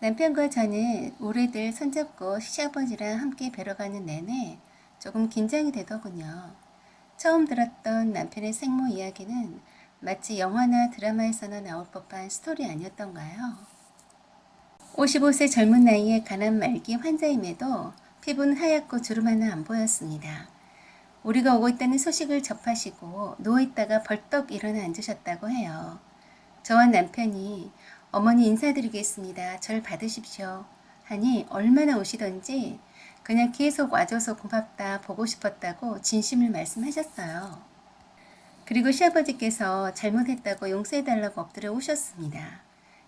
[SPEAKER 1] 남편과 저는 우리들 손잡고 시아버지랑 함께 뵈러 가는 내내 조금 긴장이 되더군요. 처음 들었던 남편의 생모 이야기는 마치 영화나 드라마에서나 나올 법한 스토리 아니었던가요? 55세 젊은 나이에 가난 말기 환자임에도 피부는 하얗고 주름 하나 안 보였습니다. 우리가 오고 있다는 소식을 접하시고 누워있다가 벌떡 일어나 앉으셨다고 해요. 저와 남편이 어머니 인사드리겠습니다. 절 받으십시오. 하니 얼마나 오시던지 그냥 계속 와줘서 고맙다 보고 싶었다고 진심을 말씀하셨어요. 그리고 시아버지께서 잘못했다고 용서해달라고 엎드려 오셨습니다.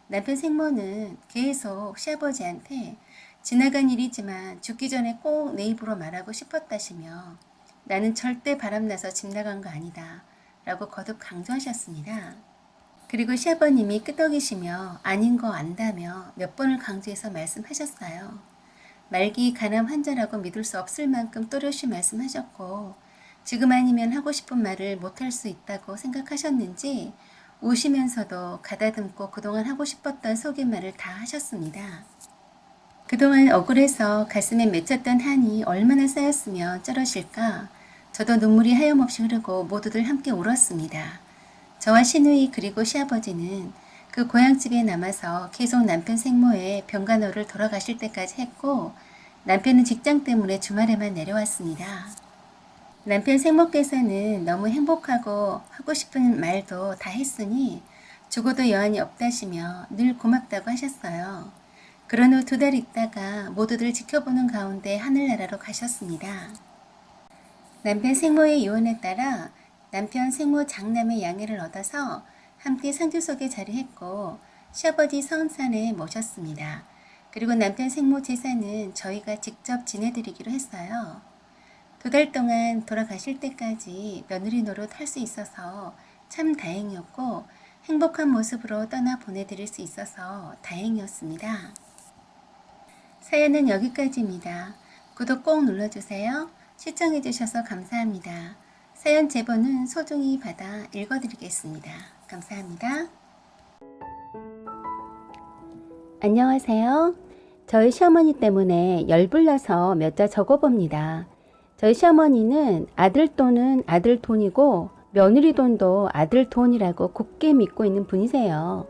[SPEAKER 1] 남편 생모는 계속 시아버지한테 지나간 일이지만 죽기 전에 꼭 내 입으로 말하고 싶었다시며 나는 절대 바람나서 집 나간 거 아니다 라고 거듭 강조하셨습니다. 그리고 시아버님이 끄덕이시며 아닌 거 안다며 몇 번을 강조해서 말씀하셨어요. 말기 간암 환자라고 믿을 수 없을 만큼 또렷이 말씀하셨고 지금 아니면 하고 싶은 말을 못할 수 있다고 생각하셨는지 우시면서도 가다듬고 그동안 하고 싶었던 속임말을 다 하셨습니다. 그동안 억울해서 가슴에 맺혔던 한이 얼마나 쌓였으면 쩔으실까 저도 눈물이 하염없이 흐르고 모두들 함께 울었습니다. 저와 시누이 그리고 시아버지는 그 고향집에 남아서 계속 남편 생모의 병간호를 돌아가실 때까지 했고 남편은 직장 때문에 주말에만 내려왔습니다. 남편 생모께서는 너무 행복하고 하고 싶은 말도 다 했으니 죽어도 여한이 없다시며 늘 고맙다고 하셨어요. 그런 후 2달 있다가 모두들 지켜보는 가운데 하늘나라로 가셨습니다. 남편 생모의 유언에 따라 남편 생모 장남의 양해를 얻어서 함께 상주석에 자리했고 시아버지 성산에 모셨습니다. 그리고 남편 생모 제사는 저희가 직접 지내드리기로 했어요. 2달 동안 돌아가실 때까지 며느리 노릇 할 수 있어서 참 다행이었고 행복한 모습으로 떠나 보내드릴 수 있어서 다행이었습니다. 사연은 여기까지입니다. 구독 꼭 눌러주세요. 시청해주셔서 감사합니다. 사연 제보는 소중히 받아 읽어드리겠습니다. 감사합니다.
[SPEAKER 2] 안녕하세요. 저희 시어머니 때문에 열불나서 몇 자 적어봅니다. 저희 시어머니는 아들 돈은 아들 돈이고 며느리 돈도 아들 돈이라고 굳게 믿고 있는 분이세요.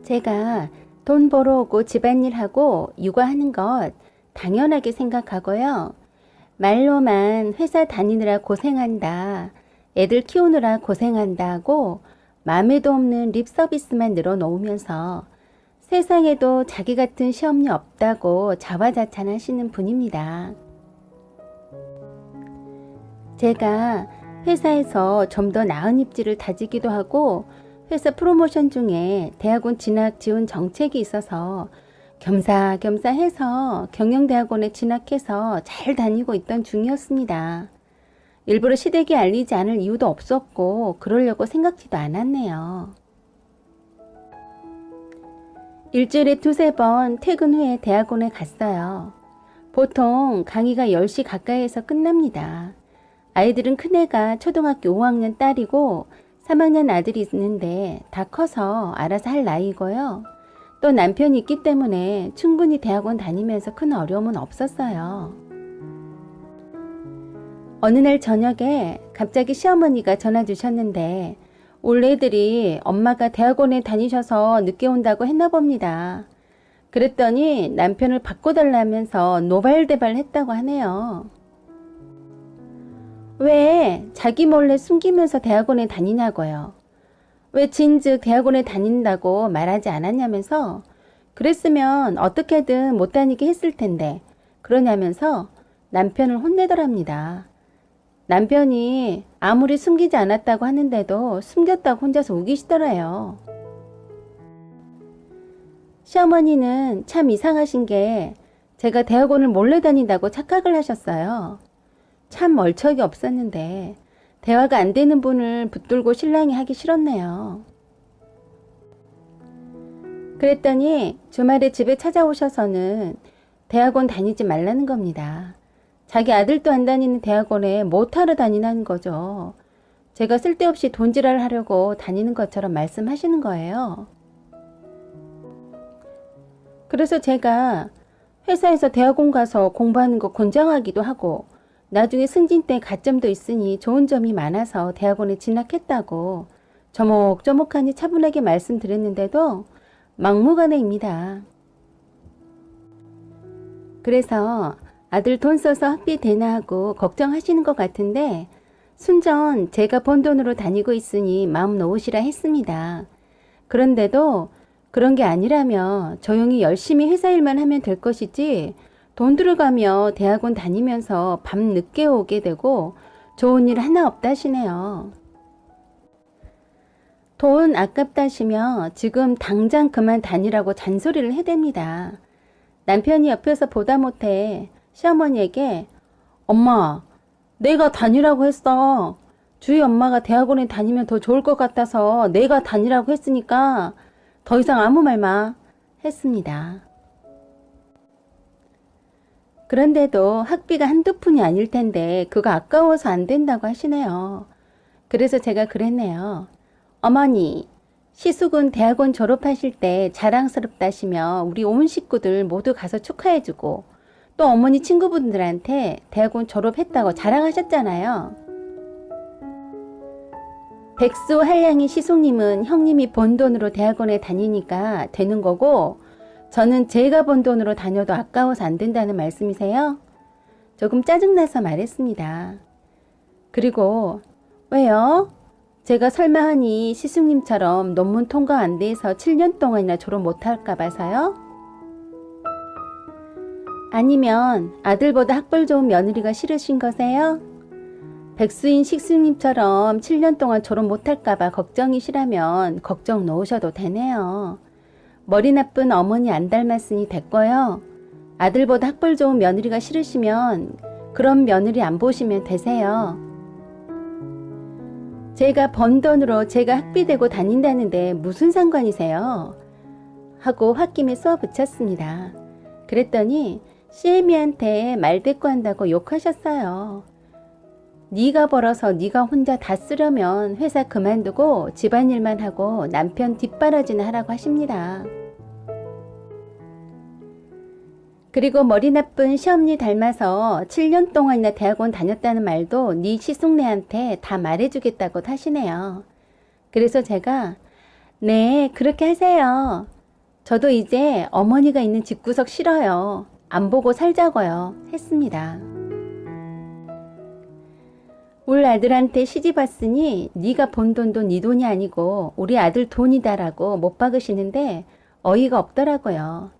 [SPEAKER 2] 제가 돈 벌어오고 집안일하고 육아하는 것 당연하게 생각하고요. 말로만 회사 다니느라 고생한다, 애들 키우느라 고생한다고 맘에도 없는 립 서비스만 늘어놓으면서 세상에도 자기 같은 시험니 없다고 자화자찬하시는 분입니다. 제가 회사에서 좀 더 나은 입지를 다지기도 하고 회사 프로모션 중에 대학원 진학 지원 정책이 있어서 겸사겸사 해서 경영대학원에 진학해서 잘 다니고 있던 중이었습니다. 일부러 시댁에 알리지 않을 이유도 없었고 그러려고 생각지도 않았네요. 일주일에 2-3번 퇴근 후에 대학원에 갔어요. 보통 강의가 10시 가까이에서 끝납니다. 아이들은 큰애가 초등학교 5학년 딸이고 3학년 아들이 있는데 다 커서 알아서 할 나이고요. 또 남편이 있기 때문에 충분히 대학원 다니면서 큰 어려움은 없었어요. 어느 날 저녁에 갑자기 시어머니가 전화 주셨는데 올 애들이 엄마가 대학원에 다니셔서 늦게 온다고 했나 봅니다. 그랬더니 남편을 바꿔달라면서 노발대발 했다고 하네요. 왜 자기 몰래 숨기면서 대학원에 다니냐고요. 왜 진즉 대학원에 다닌다고 말하지 않았냐면서 그랬으면 어떻게든 못 다니게 했을 텐데 그러냐면서 남편을 혼내더랍니다. 남편이 아무리 숨기지 않았다고 하는데도 숨겼다고 혼자서 우기시더래요. 시어머니는 참 이상하신 게 제가 대학원을 몰래 다닌다고 착각을 하셨어요. 참 얼척이 없었는데 대화가 안 되는 분을 붙들고 신랑이 하기 싫었네요. 그랬더니 주말에 집에 찾아오셔서는 대학원 다니지 말라는 겁니다. 자기 아들도 안 다니는 대학원에 못하러 다니라는 거죠. 제가 쓸데없이 돈지랄 하려고 다니는 것처럼 말씀하시는 거예요. 그래서 제가 회사에서 대학원 가서 공부하는 거 권장하기도 하고 나중에 승진 때 가점도 있으니 좋은 점이 많아서 대학원에 진학했다고 저목저목하니 차분하게 말씀드렸는데도 막무가내입니다. 그래서 아들 돈 써서 학비 되나 하고 걱정하시는 것 같은데 순전 제가 번 돈으로 다니고 있으니 마음 놓으시라 했습니다. 그런데도 그런 게 아니라며 조용히 열심히 회사 일만 하면 될 것이지 돈 들어가며 대학원 다니면서 밤 늦게 오게 되고 좋은 일 하나 없다시네요. 돈 아깝다시며 지금 당장 그만 다니라고 잔소리를 해댑니다. 남편이 옆에서 보다 못해 시어머니에게 엄마, 내가 다니라고 했어. 주희 엄마가 대학원에 다니면 더 좋을 것 같아서 내가 다니라고 했으니까 더 이상 아무 말 마 했습니다. 그런데도 학비가 한두 푼이 아닐 텐데 그거 아까워서 안 된다고 하시네요. 그래서 제가 그랬네요. 어머니, 시숙은 대학원 졸업하실 때 자랑스럽다시며 우리 온 식구들 모두 가서 축하해주고 또 어머니 친구분들한테 대학원 졸업했다고 자랑하셨잖아요. 백수 한량이 시숙님은 형님이 번 돈으로 대학원에 다니니까 되는 거고 저는 제가 번 돈으로 다녀도 아까워서 안 된다는 말씀이세요? 조금 짜증나서 말했습니다. 그리고 왜요? 제가 설마 하니 시숙님처럼 논문 통과 안 돼서 7년 동안이나 졸업 못할까 봐서요? 아니면 아들보다 학벌 좋은 며느리가 싫으신 거세요? 백수인 식수님처럼 7년 동안 졸업 못할까 봐 걱정이시라면 걱정 놓으셔도 되네요. 머리 나쁜 어머니 안 닮았으니 됐고요. 아들보다 학벌 좋은 며느리가 싫으시면 그런 며느리 안 보시면 되세요. 제가 번 돈으로 제가 학비되고 다닌다는데 무슨 상관이세요? 하고 홧김에 쏘아 붙였습니다. 그랬더니 시애미한테 말대꾸한다고 욕하셨어요. 네가 벌어서 네가 혼자 다 쓰려면 회사 그만두고 집안일만 하고 남편 뒷바라지나 하라고 하십니다. 그리고 머리 나쁜 시엄니 닮아서 7년 동안이나 대학원 다녔다는 말도 네 시숙네한테 다 말해주겠다고 하시네요. 그래서 제가 네 그렇게 하세요. 저도 이제 어머니가 있는 집구석 싫어요. 안 보고 살자고요 했습니다. 울 아들한테 시집 왔으니 네가 번 돈도 네 돈이 아니고 우리 아들 돈이다라고 못 박으시는데 어이가 없더라고요.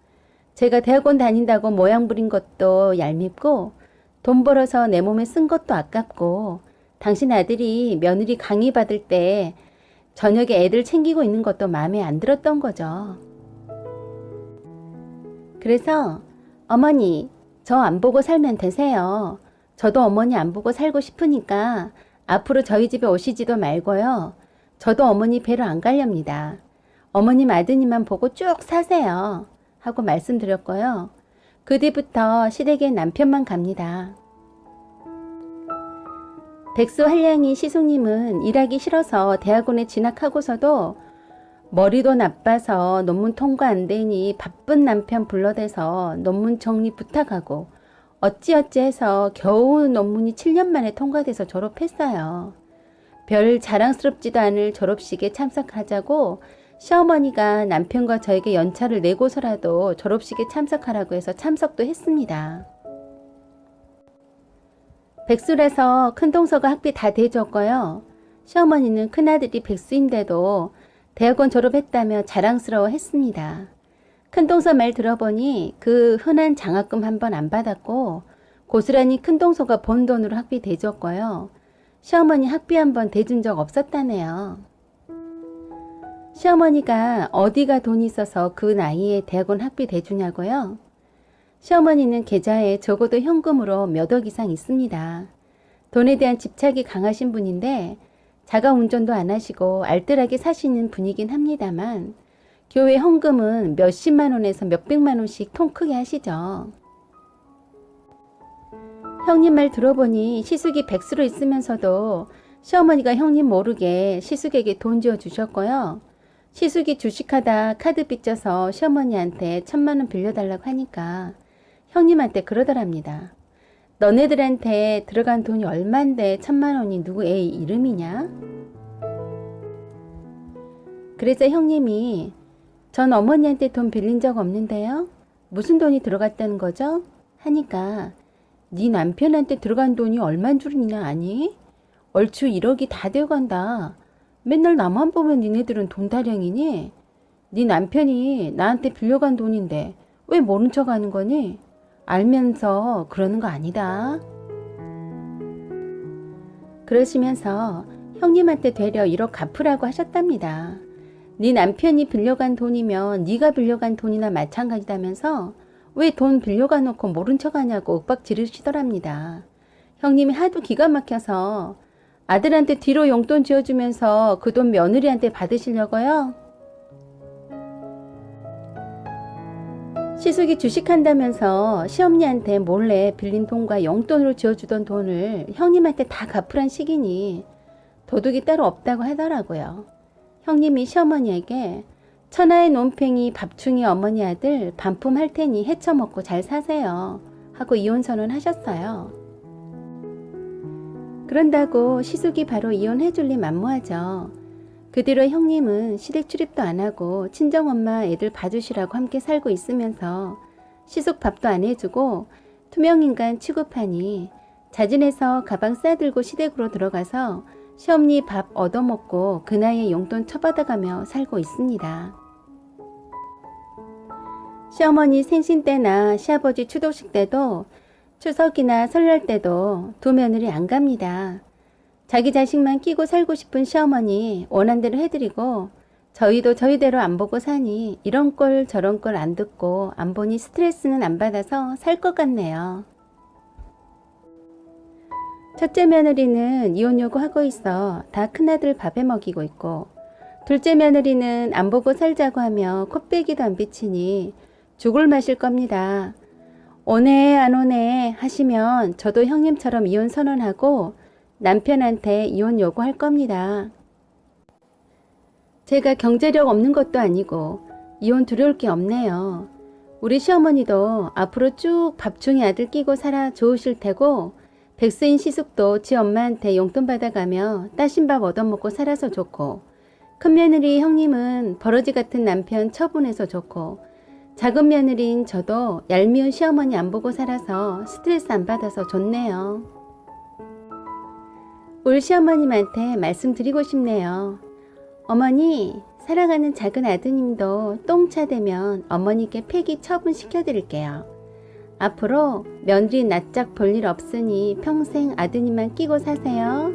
[SPEAKER 2] 제가 대학원 다닌다고 모양 부린 것도 얄밉고 돈 벌어서 내 몸에 쓴 것도 아깝고 당신 아들이 며느리 강의 받을 때 저녁에 애들 챙기고 있는 것도 마음에 안 들었던 거죠. 그래서 어머니 저 안 보고 살면 되세요. 저도 어머니 안 보고 살고 싶으니까 앞으로 저희 집에 오시지도 말고요. 저도 어머니 뵈러 안 가렵니다. 어머님 아드님만 보고 쭉 사세요. 하고 말씀드렸고요. 그 뒤부터 시댁에 남편만 갑니다. 백수 한량이 시숙님은 일하기 싫어서 대학원에 진학하고서도 머리도 나빠서 논문 통과 안 되니 바쁜 남편 불러대서 논문 정리 부탁하고 어찌어찌 해서 겨우 논문이 7년 만에 통과돼서 졸업했어요. 별 자랑스럽지도 않을 졸업식에 참석하자고 시어머니가 남편과 저에게 연차를 내고서라도 졸업식에 참석하라고 해서 참석도 했습니다. 백수라서 큰동서가 학비 다 대줬고요. 시어머니는 큰아들이 백수인데도 대학원 졸업했다며 자랑스러워 했습니다. 큰동서 말 들어보니 그 흔한 장학금 한 번 안 받았고 고스란히 큰동서가 번 돈으로 학비 대줬고요. 시어머니 학비 한 번 대준 적 없었다네요. 시어머니가 어디가 돈이 있어서 그 나이에 대학원 학비 대주냐고요? 시어머니는 계좌에 적어도 현금으로 몇 억 이상 있습니다. 돈에 대한 집착이 강하신 분인데 자가 운전도 안 하시고 알뜰하게 사시는 분이긴 합니다만 교회 헌금은 몇십만 원에서 몇백만 원씩 통 크게 하시죠. 형님 말 들어보니 시숙이 백수로 있으면서도 시어머니가 형님 모르게 시숙에게 돈 지어주셨고요. 시숙이 주식하다 카드 빚져서 시어머니한테 1,000만 원 빌려달라고 하니까 형님한테 그러더랍니다. 너네들한테 들어간 돈이 얼만데 1,000만 원이 누구 애 이름이냐? 그래서 형님이 전 어머니한테 돈 빌린 적 없는데요. 무슨 돈이 들어갔다는 거죠? 하니까 네 남편한테 들어간 돈이 얼만 줄이나 아니? 얼추 1억이 다 되어간다. 맨날 나만 보면 니네들은 돈 타령이니? 네 남편이 나한테 빌려간 돈인데 왜 모른 척 하는 거니? 알면서 그러는 거 아니다. 그러시면서 형님한테 되려 1억 갚으라고 하셨답니다. 네 남편이 빌려간 돈이면 네가 빌려간 돈이나 마찬가지다면서 왜 돈 빌려가 놓고 모른 척 하냐고 윽박 지르시더랍니다. 형님이 하도 기가 막혀서 아들한테 뒤로 용돈 지어주면서 그 돈 며느리한테 받으시려고요? 시숙이 주식한다면서 시어머니한테 몰래 빌린 돈과 용돈으로 지어주던 돈을 형님한테 다 갚으란 식이니 도둑이 따로 없다고 하더라고요. 형님이 시어머니에게 천하의 논팽이 밥충이 어머니 아들 반품할 테니 헤쳐먹고 잘 사세요 하고 이혼선언 하셨어요. 그런다고 시숙이 바로 이혼해줄 리 만무하죠. 그 뒤로 형님은 시댁 출입도 안 하고 친정엄마 애들 봐주시라고 함께 살고 있으면서 시숙 밥도 안 해주고 투명인간 취급하니 자진해서 가방 싸들고 시댁으로 들어가서 시어머니 밥 얻어먹고 그 나이에 용돈 쳐받아가며 살고 있습니다. 시어머니 생신 때나 시아버지 추도식 때도 추석이나 설날 때도 두 며느리 안 갑니다. 자기 자식만 끼고 살고 싶은 시어머니 원한 대로 해드리고 저희도 저희대로 안 보고 사니 이런 꼴 저런 꼴 안 듣고 안 보니 스트레스는 안 받아서 살 것 같네요. 첫째 며느리는 이혼 요구하고 있어 다 큰아들 밥에 먹이고 있고 둘째 며느리는 안 보고 살자고 하며 코빼기도 안 비치니 죽을 마실 겁니다. 오네 안 오네 하시면 저도 형님처럼 이혼 선언하고 남편한테 이혼 요구할 겁니다. 제가 경제력 없는 것도 아니고 이혼 두려울 게 없네요. 우리 시어머니도 앞으로 쭉 밥중이 아들 끼고 살아 좋으실 테고 백수인 시숙도 지 엄마한테 용돈 받아가며 따신 밥 얻어먹고 살아서 좋고 큰 며느리 형님은 버러지 같은 남편 처분해서 좋고 작은 며느리인 저도 얄미운 시어머니 안 보고 살아서 스트레스 안 받아서 좋네요. 울 시어머님한테 말씀드리고 싶네요. 어머니, 사랑하는 작은 아드님도 똥차 되면 어머니께 폐기 처분 시켜드릴게요. 앞으로 며느리 낯짝 볼 일 없으니 평생 아드님만 끼고 사세요.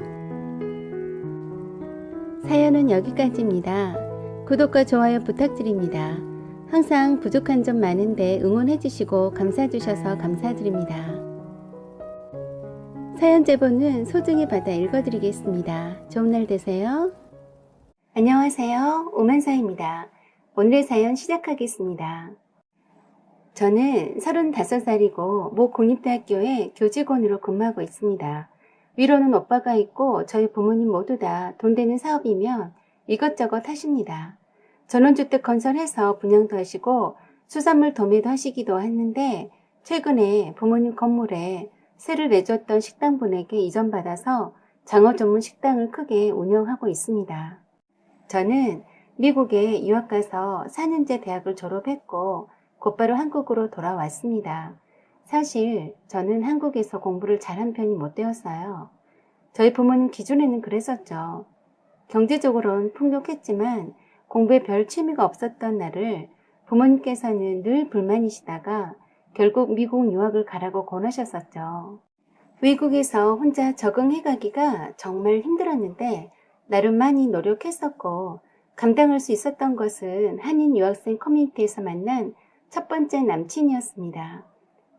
[SPEAKER 2] 사연은 여기까지입니다. 구독과 좋아요 부탁드립니다. 항상 부족한 점 많은데 응원해주시고 감사해주셔서 감사드립니다. 사연 제보는 소중히 받아 읽어드리겠습니다. 좋은 날 되세요. 안녕하세요. 오만사입니다. 오늘의 사연 시작하겠습니다. 저는 35살이고 모 공립대학교에 교직원으로 근무하고 있습니다. 위로는 오빠가 있고 저희 부모님 모두 다 돈 되는 사업이면 이것저것 하십니다. 전원주택 건설해서 분양도 하시고 수산물 도매도 하시기도 했는데 최근에 부모님 건물에 세를 내줬던 식당분에게 이전받아서 장어 전문 식당을 크게 운영하고 있습니다. 저는 미국에 유학 가서 4년제 대학을 졸업했고 곧바로 한국으로 돌아왔습니다. 사실 저는 한국에서 공부를 잘한 편이 못 되었어요. 저희 부모님 기준에는 그랬었죠. 경제적으로는 풍족했지만 공부에 별 취미가 없었던 나를 부모님께서는 늘 불만이시다가 결국 미국 유학을 가라고 권하셨었죠. 외국에서 혼자 적응해가기가 정말 힘들었는데 나름 많이 노력했었고 감당할 수 있었던 것은 한인 유학생 커뮤니티에서 만난 첫 번째 남친이었습니다.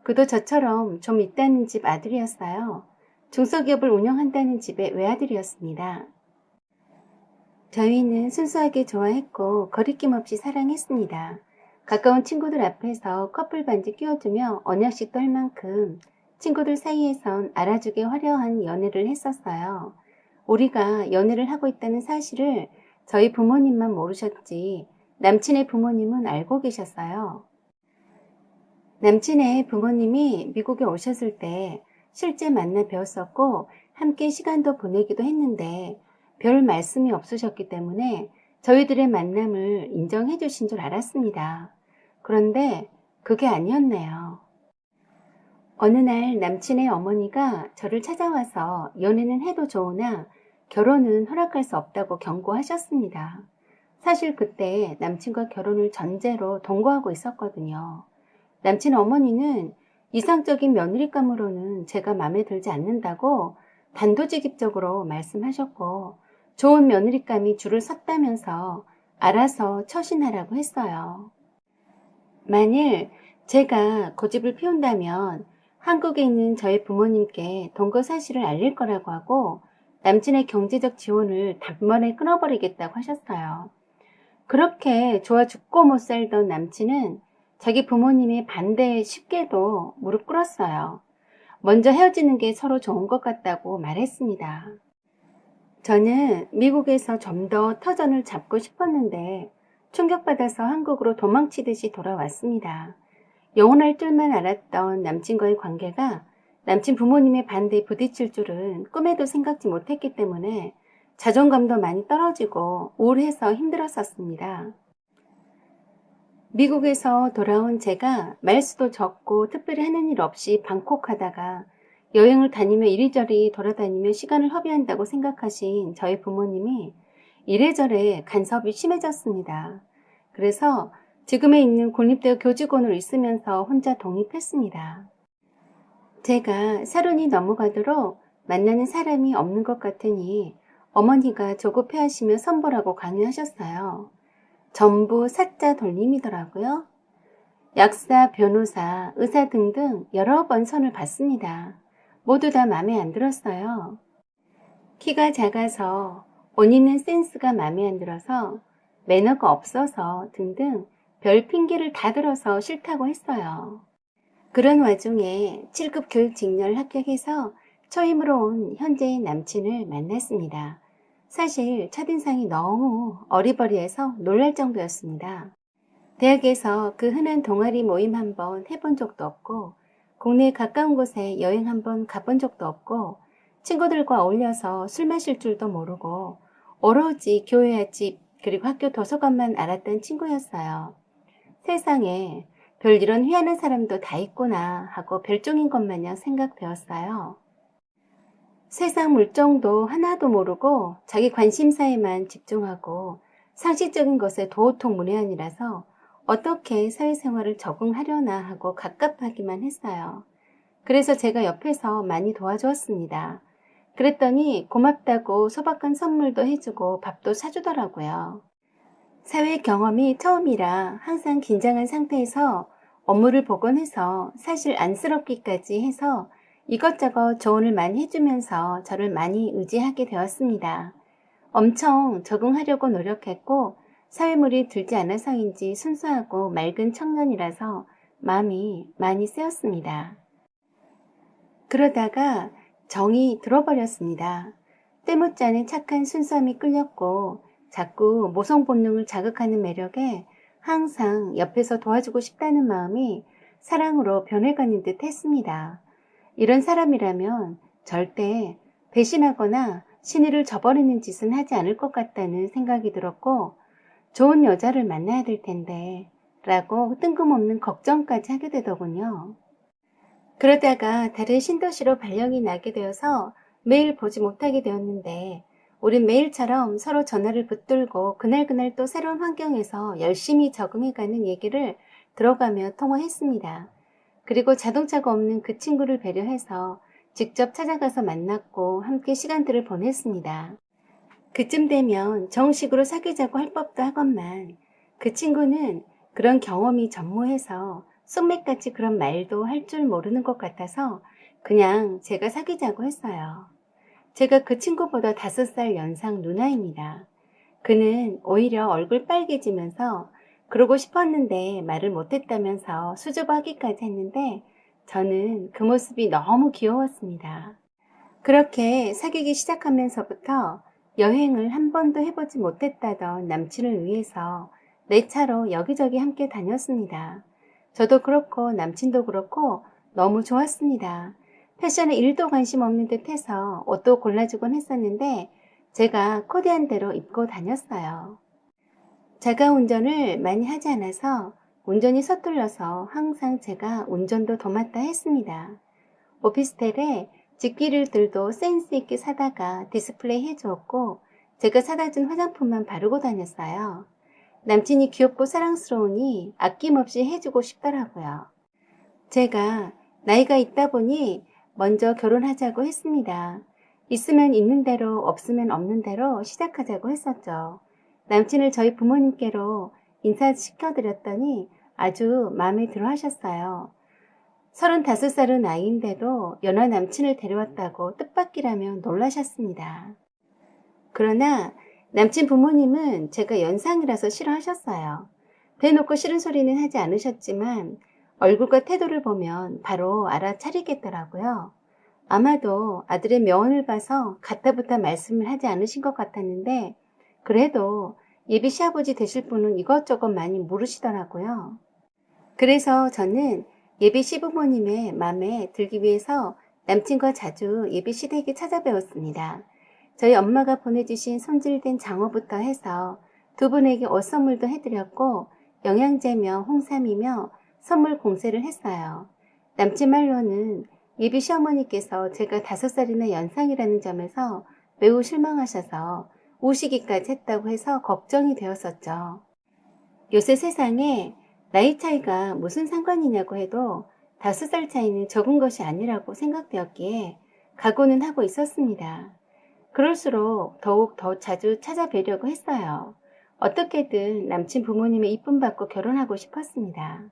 [SPEAKER 2] 그도 저처럼 좀 있다는 집 아들이었어요. 중소기업을 운영한다는 집의 외아들이었습니다. 저희는 순수하게 좋아했고 거리낌 없이 사랑했습니다. 가까운 친구들 앞에서 커플 반지 끼워주며 언약식도 할 만큼 친구들 사이에선 알아주게 화려한 연애를 했었어요. 우리가 연애를 하고 있다는 사실을 저희 부모님만 모르셨지 남친의 부모님은 알고 계셨어요. 남친의 부모님이 미국에 오셨을 때 실제 만나 뵈었었고 함께 시간도 보내기도 했는데 별 말씀이 없으셨기 때문에 저희들의 만남을 인정해 주신 줄 알았습니다. 그런데 그게 아니었네요. 어느 날 남친의 어머니가 저를 찾아와서 연애는 해도 좋으나 결혼은 허락할 수 없다고 경고하셨습니다. 사실 그때 남친과 결혼을 전제로 동거하고 있었거든요. 남친 어머니는 이상적인 며느리감으로는 제가 마음에 들지 않는다고 단도직입적으로 말씀하셨고 좋은 며느리감이 줄을 섰다면서 알아서 처신하라고 했어요. 만일 제가 고집을 피운다면 한국에 있는 저희 부모님께 동거 사실을 알릴 거라고 하고 남친의 경제적 지원을 단번에 끊어버리겠다고 하셨어요. 그렇게 좋아 죽고 못 살던 남친은 자기 부모님의 반대에 쉽게도 무릎 꿇었어요. 먼저 헤어지는 게 서로 좋은 것 같다고 말했습니다. 저는 미국에서 좀 더 터전을 잡고 싶었는데 충격받아서 한국으로 도망치듯이 돌아왔습니다. 영원할 줄만 알았던 남친과의 관계가 남친 부모님의 반대에 부딪힐 줄은 꿈에도 생각지 못했기 때문에 자존감도 많이 떨어지고 우울해서 힘들었었습니다. 미국에서 돌아온 제가 말수도 적고 특별히 하는 일 없이 방콕하다가 여행을 다니며 이리저리 돌아다니며 시간을 허비한다고 생각하신 저희 부모님이 이래저래 간섭이 심해졌습니다. 그래서 지금에 있는 국립대학 교직원으로 있으면서 혼자 독립했습니다. 제가 서른이 넘어가도록 만나는 사람이 없는 것 같으니 어머니가 조급해하시며 선보라고 강요하셨어요. 전부 사자 돌림이더라고요. 약사, 변호사, 의사 등등 여러 번 선을 봤습니다. 모두 다 마음에 안 들었어요. 키가 작아서 옷 입는 센스가 마음에 안 들어서 매너가 없어서 등등 별 핑계를 다 들어서 싫다고 했어요. 그런 와중에 7급 교육 직렬 합격해서 초임으로 온 현재의 남친을 만났습니다. 사실 첫인상이 너무 어리버리해서 놀랄 정도였습니다. 대학에서 그 흔한 동아리 모임 한번 해본 적도 없고 국내 가까운 곳에 여행 한번 가본 적도 없고 친구들과 어울려서 술 마실 줄도 모르고 오로지 교회 앞집 그리고 학교 도서관만 알았던 친구였어요. 세상에 별 이런 희한한 사람도 다 있구나 하고 별종인 것 마냥 생각되었어요. 세상 물정도 하나도 모르고 자기 관심사에만 집중하고 상식적인 것에 도통 문외한이라서 어떻게 사회생활을 적응하려나 하고 갑갑하기만 했어요. 그래서 제가 옆에서 많이 도와주었습니다. 그랬더니 고맙다고 소박한 선물도 해주고 밥도 사주더라고요. 사회 경험이 처음이라 항상 긴장한 상태에서 업무를 복원해서 사실 안쓰럽기까지 해서 이것저것 조언을 많이 해주면서 저를 많이 의지하게 되었습니다. 엄청 적응하려고 노력했고 사회물이 들지 않아서인지 순수하고 맑은 청년이라서 마음이 많이 쓰였습니다. 그러다가 정이 들어버렸습니다. 때묻지 착한 순수함이 끌렸고 자꾸 모성 본능을 자극하는 매력에 항상 옆에서 도와주고 싶다는 마음이 사랑으로 변해가는 듯 했습니다. 이런 사람이라면 절대 배신하거나 신의를 저버리는 짓은 하지 않을 것 같다는 생각이 들었고, 좋은 여자를 만나야 될 텐데 라고 뜬금없는 걱정까지 하게 되더군요. 그러다가 다른 신도시로 발령이 나게 되어서 매일 보지 못하게 되었는데, 우린 매일처럼 서로 전화를 붙들고 그날그날 또 새로운 환경에서 열심히 적응해가는 얘기를 들어가며 통화했습니다. 그리고 자동차가 없는 그 친구를 배려해서 직접 찾아가서 만났고 함께 시간들을 보냈습니다. 그쯤 되면 정식으로 사귀자고 할 법도 하건만 그 친구는 그런 경험이 전무해서 쏙맥같이 그런 말도 할 줄 모르는 것 같아서 그냥 제가 사귀자고 했어요. 제가 그 친구보다 5살 연상 누나입니다. 그는 오히려 얼굴 빨개지면서 그러고 싶었는데 말을 못했다면서 수줍어하기까지 했는데 저는 그 모습이 너무 귀여웠습니다. 그렇게 사귀기 시작하면서부터 여행을 한 번도 해보지 못했다던 남친을 위해서 내 차로 여기저기 함께 다녔습니다. 저도 그렇고 남친도 그렇고 너무 좋았습니다. 패션에 1도 관심 없는 듯 해서 옷도 골라주곤 했었는데 제가 코디한 대로 입고 다녔어요. 제가 운전을 많이 하지 않아서 운전이 서툴러서 항상 제가 운전도 도맡아 했습니다. 오피스텔에 집기류들도 센스 있게 사다가 디스플레이 해주었고 제가 사다 준 화장품만 바르고 다녔어요. 남친이 귀엽고 사랑스러우니 아낌없이 해주고 싶더라고요. 제가 나이가 있다 보니 먼저 결혼하자고 했습니다. 있으면 있는 대로 없으면 없는 대로 시작하자고 했었죠. 남친을 저희 부모님께로 인사시켜드렸더니 아주 마음에 들어 하셨어요. 35살은 나이인데도 연하 남친을 데려왔다고 뜻밖이라며 놀라셨습니다. 그러나 남친 부모님은 제가 연상이라서 싫어하셨어요. 대놓고 싫은 소리는 하지 않으셨지만 얼굴과 태도를 보면 바로 알아차리겠더라고요. 아마도 아들의 명언을 봐서 가타부타 말씀을 하지 않으신 것 같았는데 그래도 예비 시아버지 되실 분은 이것저것 많이 물으시더라고요. 그래서 저는 예비 시부모님의 마음에 들기 위해서 남친과 자주 예비 시댁에 찾아뵈었습니다. 저희 엄마가 보내주신 손질된 장어부터 해서 두 분에게 옷 선물도 해드렸고 영양제며 홍삼이며 선물 공세를 했어요. 남친 말로는 예비 시어머니께서 제가 5살이나 연상이라는 점에서 매우 실망하셔서 우시기까지 했다고 해서 걱정이 되었었죠. 요새 세상에 나이 차이가 무슨 상관이냐고 해도 5살 차이는 적은 것이 아니라고 생각되었기에 각오는 하고 있었습니다. 그럴수록 더욱 더 자주 찾아뵈려고 했어요. 어떻게든 남친 부모님의 이쁨 받고 결혼하고 싶었습니다.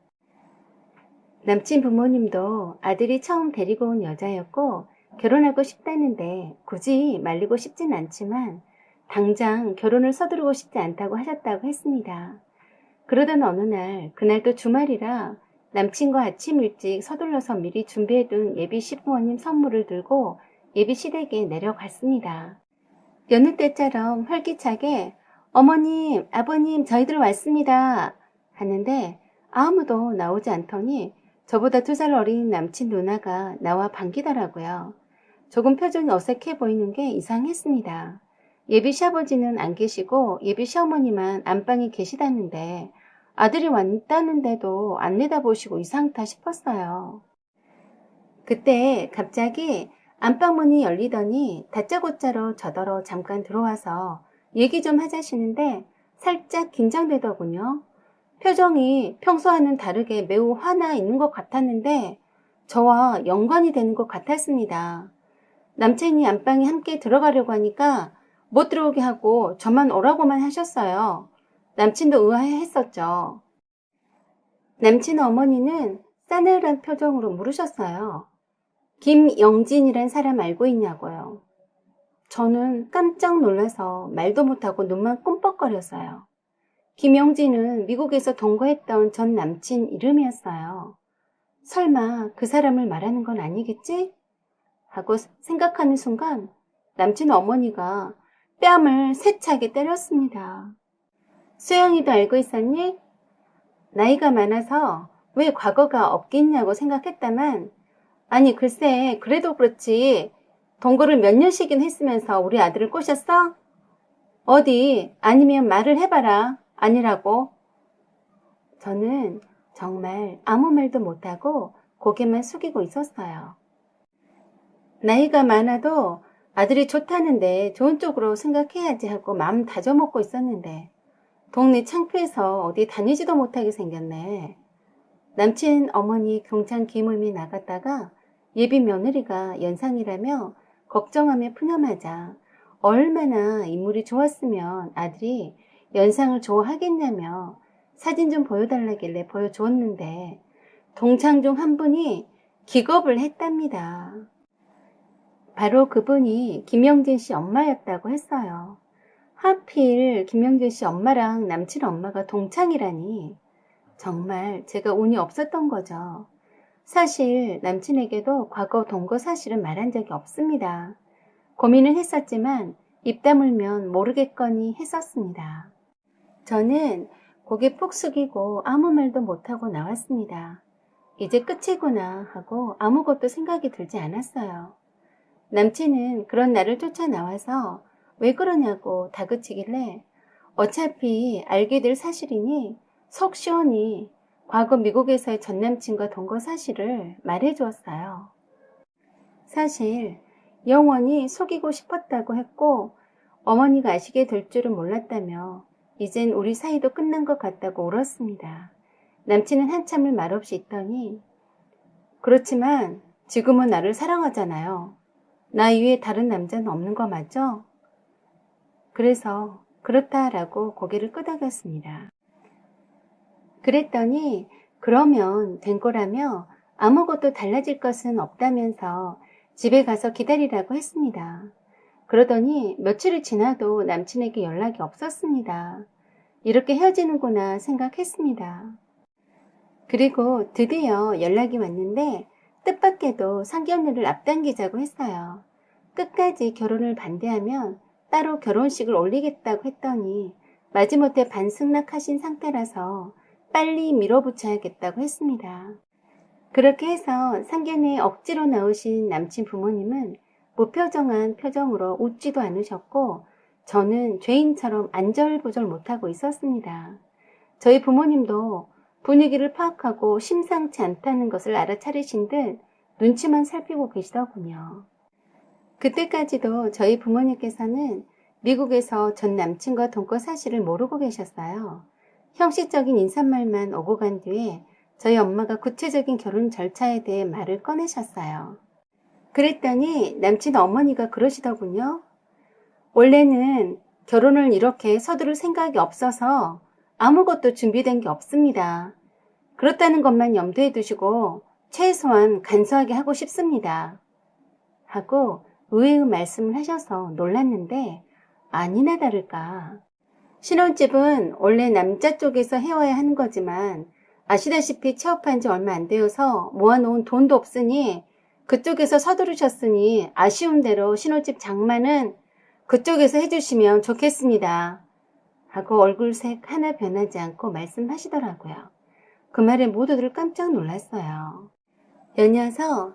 [SPEAKER 2] 남친 부모님도 아들이 처음 데리고 온 여자였고 결혼하고 싶다는데 굳이 말리고 싶진 않지만 당장 결혼을 서두르고 싶지 않다고 하셨다고 했습니다. 그러던 어느 날, 그날도 주말이라 남친과 아침 일찍 서둘러서 미리 준비해둔 예비 시부모님 선물을 들고 예비 시댁에 내려갔습니다. 여느 때처럼 활기차게 어머님, 아버님, 저희들 왔습니다 하는데 아무도 나오지 않더니 저보다 2살 어린 남친 누나가 나와 반기더라고요. 조금 표정이 어색해 보이는 게 이상했습니다. 예비 시아버지는 안 계시고 예비 시어머니만 안방에 계시다는데 아들이 왔다는데도 안 내다보시고 이상하다 싶었어요. 그때 갑자기 안방문이 열리더니 다짜고짜로 저더러 잠깐 들어와서 얘기 좀 하자시는데 살짝 긴장되더군요. 표정이 평소와는 다르게 매우 화나 있는 것 같았는데 저와 연관이 되는 것 같았습니다. 남친이 안방에 함께 들어가려고 하니까 못 들어오게 하고 저만 오라고만 하셨어요. 남친도 의아해했었죠. 남친 어머니는 싸늘한 표정으로 물으셨어요. 김영진이란 사람 알고 있냐고요. 저는 깜짝 놀라서 말도 못하고 눈만 끔뻑거렸어요. 김영진은 미국에서 동거했던 전 남친 이름이었어요. 설마 그 사람을 말하는 건 아니겠지? 하고 생각하는 순간 남친 어머니가 뺨을 세차게 때렸습니다. 수영이도 알고 있었니? 나이가 많아서 왜 과거가 없겠냐고 생각했다만, 아니 글쎄 그래도 그렇지 동거를 몇 년씩이나 했으면서 우리 아들을 꼬셨어? 어디 아니면 말을 해봐라. 아니라고. 저는 정말 아무 말도 못하고 고개만 숙이고 있었어요. 나이가 많아도 아들이 좋다는데 좋은 쪽으로 생각해야지 하고 마음 다져먹고 있었는데 동네 창피해서 어디 다니지도 못하게 생겼네. 남친 어머니 경찰 기무임에 나갔다가 예비 며느리가 연상이라며 걱정하며 푸념하자 얼마나 인물이 좋았으면 아들이 연상을 좋아하겠냐며 사진 좀 보여달라길래 보여주었는데 동창 중 한 분이 기겁을 했답니다. 바로 그분이 김영진 씨 엄마였다고 했어요. 하필 김영진 씨 엄마랑 남친 엄마가 동창이라니 정말 제가 운이 없었던 거죠. 사실 남친에게도 과거 동거 사실은 말한 적이 없습니다. 고민은 했었지만 입 다물면 모르겠거니 했었습니다. 저는 고개 푹 숙이고 아무 말도 못하고 나왔습니다. 이제 끝이구나 하고 아무것도 생각이 들지 않았어요. 남친은 그런 나를 쫓아 나와서 왜 그러냐고 다그치길래 어차피 알게 될 사실이니 속 시원히 과거 미국에서의 전남친과 동거 사실을 말해주었어요. 사실 영원히 속이고 싶었다고 했고 어머니가 아시게 될 줄은 몰랐다며 이젠 우리 사이도 끝난 것 같다고 울었습니다. 남친은 한참을 말없이 있더니 그렇지만 지금은 나를 사랑하잖아요. 나 이외에 다른 남자는 없는 거 맞죠? 그래서 그렇다라고 고개를 끄덕였습니다. 그랬더니 그러면 된 거라며 아무것도 달라질 것은 없다면서 집에 가서 기다리라고 했습니다. 그러더니 며칠이 지나도 남친에게 연락이 없었습니다. 이렇게 헤어지는구나 생각했습니다. 그리고 드디어 연락이 왔는데 뜻밖에도 상견례를 앞당기자고 했어요. 끝까지 결혼을 반대하면 따로 결혼식을 올리겠다고 했더니 마지못해 반승낙하신 상태라서 빨리 밀어붙여야겠다고 했습니다. 그렇게 해서 상견례에 억지로 나오신 남친 부모님은 무표정한 표정으로 웃지도 않으셨고 저는 죄인처럼 안절부절 못하고 있었습니다. 저희 부모님도 분위기를 파악하고 심상치 않다는 것을 알아차리신 듯 눈치만 살피고 계시더군요. 그때까지도 저희 부모님께서는 미국에서 전 남친과 동거 사실을 모르고 계셨어요. 형식적인 인사말만 오고 간 뒤에 저희 엄마가 구체적인 결혼 절차에 대해 말을 꺼내셨어요. 그랬더니 남친 어머니가 그러시더군요. 원래는 결혼을 이렇게 서두를 생각이 없어서 아무것도 준비된 게 없습니다. 그렇다는 것만 염두에 두시고 최소한 간소하게 하고 싶습니다. 하고 의외의 말씀을 하셔서 놀랐는데 아니나 다를까. 신혼집은 원래 남자 쪽에서 해와야 하는 거지만 아시다시피 취업한 지 얼마 안 되어서 모아놓은 돈도 없으니 그쪽에서 서두르셨으니 아쉬운 대로 신혼집 장만은 그쪽에서 해주시면 좋겠습니다. 하고 얼굴색 하나 변하지 않고 말씀하시더라고요. 그 말에 모두들 깜짝 놀랐어요. 연이어서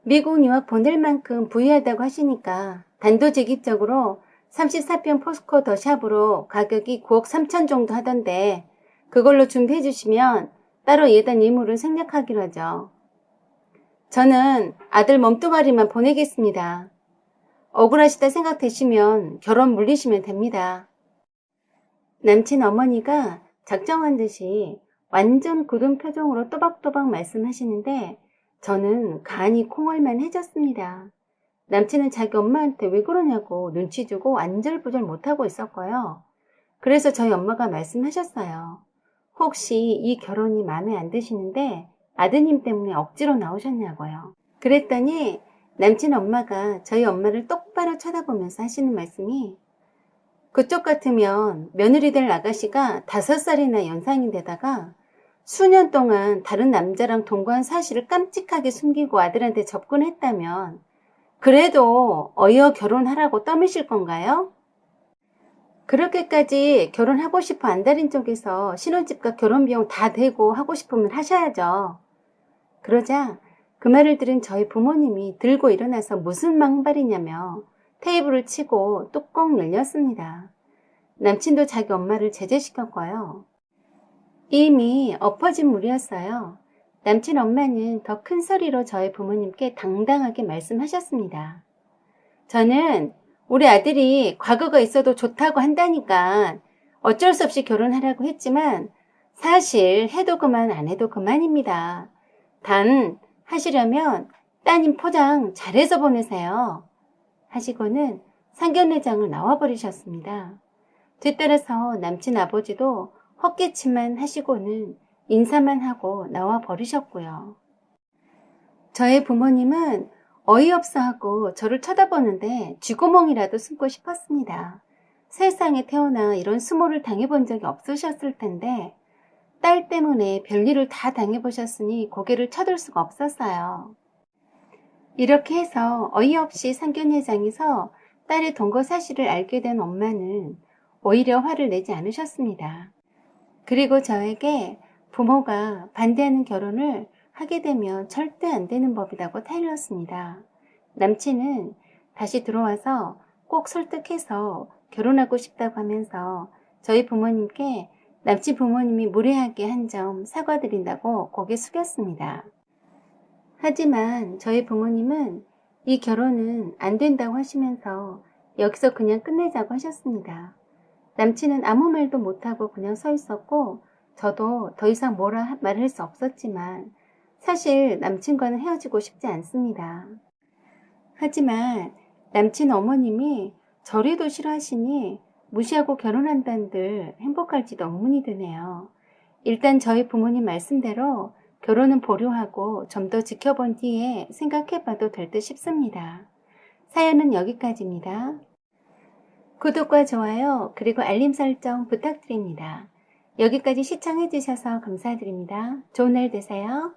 [SPEAKER 2] 미국 유학 보낼 만큼 부유하다고 하시니까 단도직입적으로 34평 포스코 더 샵으로 가격이 9억 3천 정도 하던데 그걸로 준비해 주시면 따로 예단 예물을 생략하기로 하죠. 저는 아들 몸뚱아리만 보내겠습니다. 억울하시다 생각되시면 결혼 물리시면 됩니다. 남친 어머니가 작정한 듯이 완전 굳은 표정으로 또박또박 말씀하시는데 저는 간이 콩얼만 해졌습니다. 남친은 자기 엄마한테 왜 그러냐고 눈치 주고 안절부절 못하고 있었고요. 그래서 저희 엄마가 말씀하셨어요. 혹시 이 결혼이 마음에 안 드시는데 아드님 때문에 억지로 나오셨냐고요. 그랬더니 남친 엄마가 저희 엄마를 똑바로 쳐다보면서 하시는 말씀이 그쪽 같으면 며느리 될 아가씨가 5살이나 연상인데다가 수년 동안 다른 남자랑 동거한 사실을 깜찍하게 숨기고 아들한테 접근했다면 그래도 어이어 결혼하라고 떠미실 건가요? 그렇게까지 결혼하고 싶어 안달인 쪽에서 신혼집과 결혼비용 다 대고 하고 싶으면 하셔야죠. 그러자 그 말을 들은 저희 부모님이 들고 일어나서 무슨 망발이냐며 테이블을 치고 뚜껑 열렸습니다. 남친도 자기 엄마를 제재시켰고요. 이미 엎어진 물이었어요. 남친 엄마는 더 큰 소리로 저희 부모님께 당당하게 말씀하셨습니다. 저는 우리 아들이 과거가 있어도 좋다고 한다니까 어쩔 수 없이 결혼하라고 했지만 사실 해도 그만 안 해도 그만입니다. 단 하시려면 따님 포장 잘해서 보내세요. 하시고는 상견례장을 나와버리셨습니다. 뒤따라서 남친 아버지도 헛기침만 하시고는 인사만 하고 나와버리셨고요. 저의 부모님은 어이없어 하고 저를 쳐다보는데 쥐구멍이라도 숨고 싶었습니다. 세상에 태어나 이런 수모를 당해본 적이 없으셨을 텐데 딸 때문에 별일을 다 당해보셨으니 고개를 쳐들 수가 없었어요. 이렇게 해서 어이없이 상견례장에서 딸의 동거 사실을 알게 된 엄마는 오히려 화를 내지 않으셨습니다. 그리고 저에게 부모가 반대하는 결혼을 하게 되면 절대 안 되는 법이라고 타일렀습니다. 남친은 다시 들어와서 꼭 설득해서 결혼하고 싶다고 하면서 저희 부모님께 남친 부모님이 무례하게 한 점 사과드린다고 고개 숙였습니다. 하지만 저희 부모님은 이 결혼은 안 된다고 하시면서 여기서 그냥 끝내자고 하셨습니다. 남친은 아무 말도 못하고 그냥 서 있었고 저도 더 이상 뭐라 말할 수 없었지만 사실 남친과는 헤어지고 싶지 않습니다. 하지만 남친 어머님이 저래도 싫어하시니 무시하고 결혼한다는들 행복할지도 의문이 드네요. 일단 저희 부모님 말씀대로 결혼은 보류하고 좀 더 지켜본 뒤에 생각해봐도 될 듯 싶습니다. 사연은 여기까지입니다. 구독과 좋아요 그리고 알림 설정 부탁드립니다. 여기까지 시청해주셔서 감사드립니다. 좋은 날 되세요.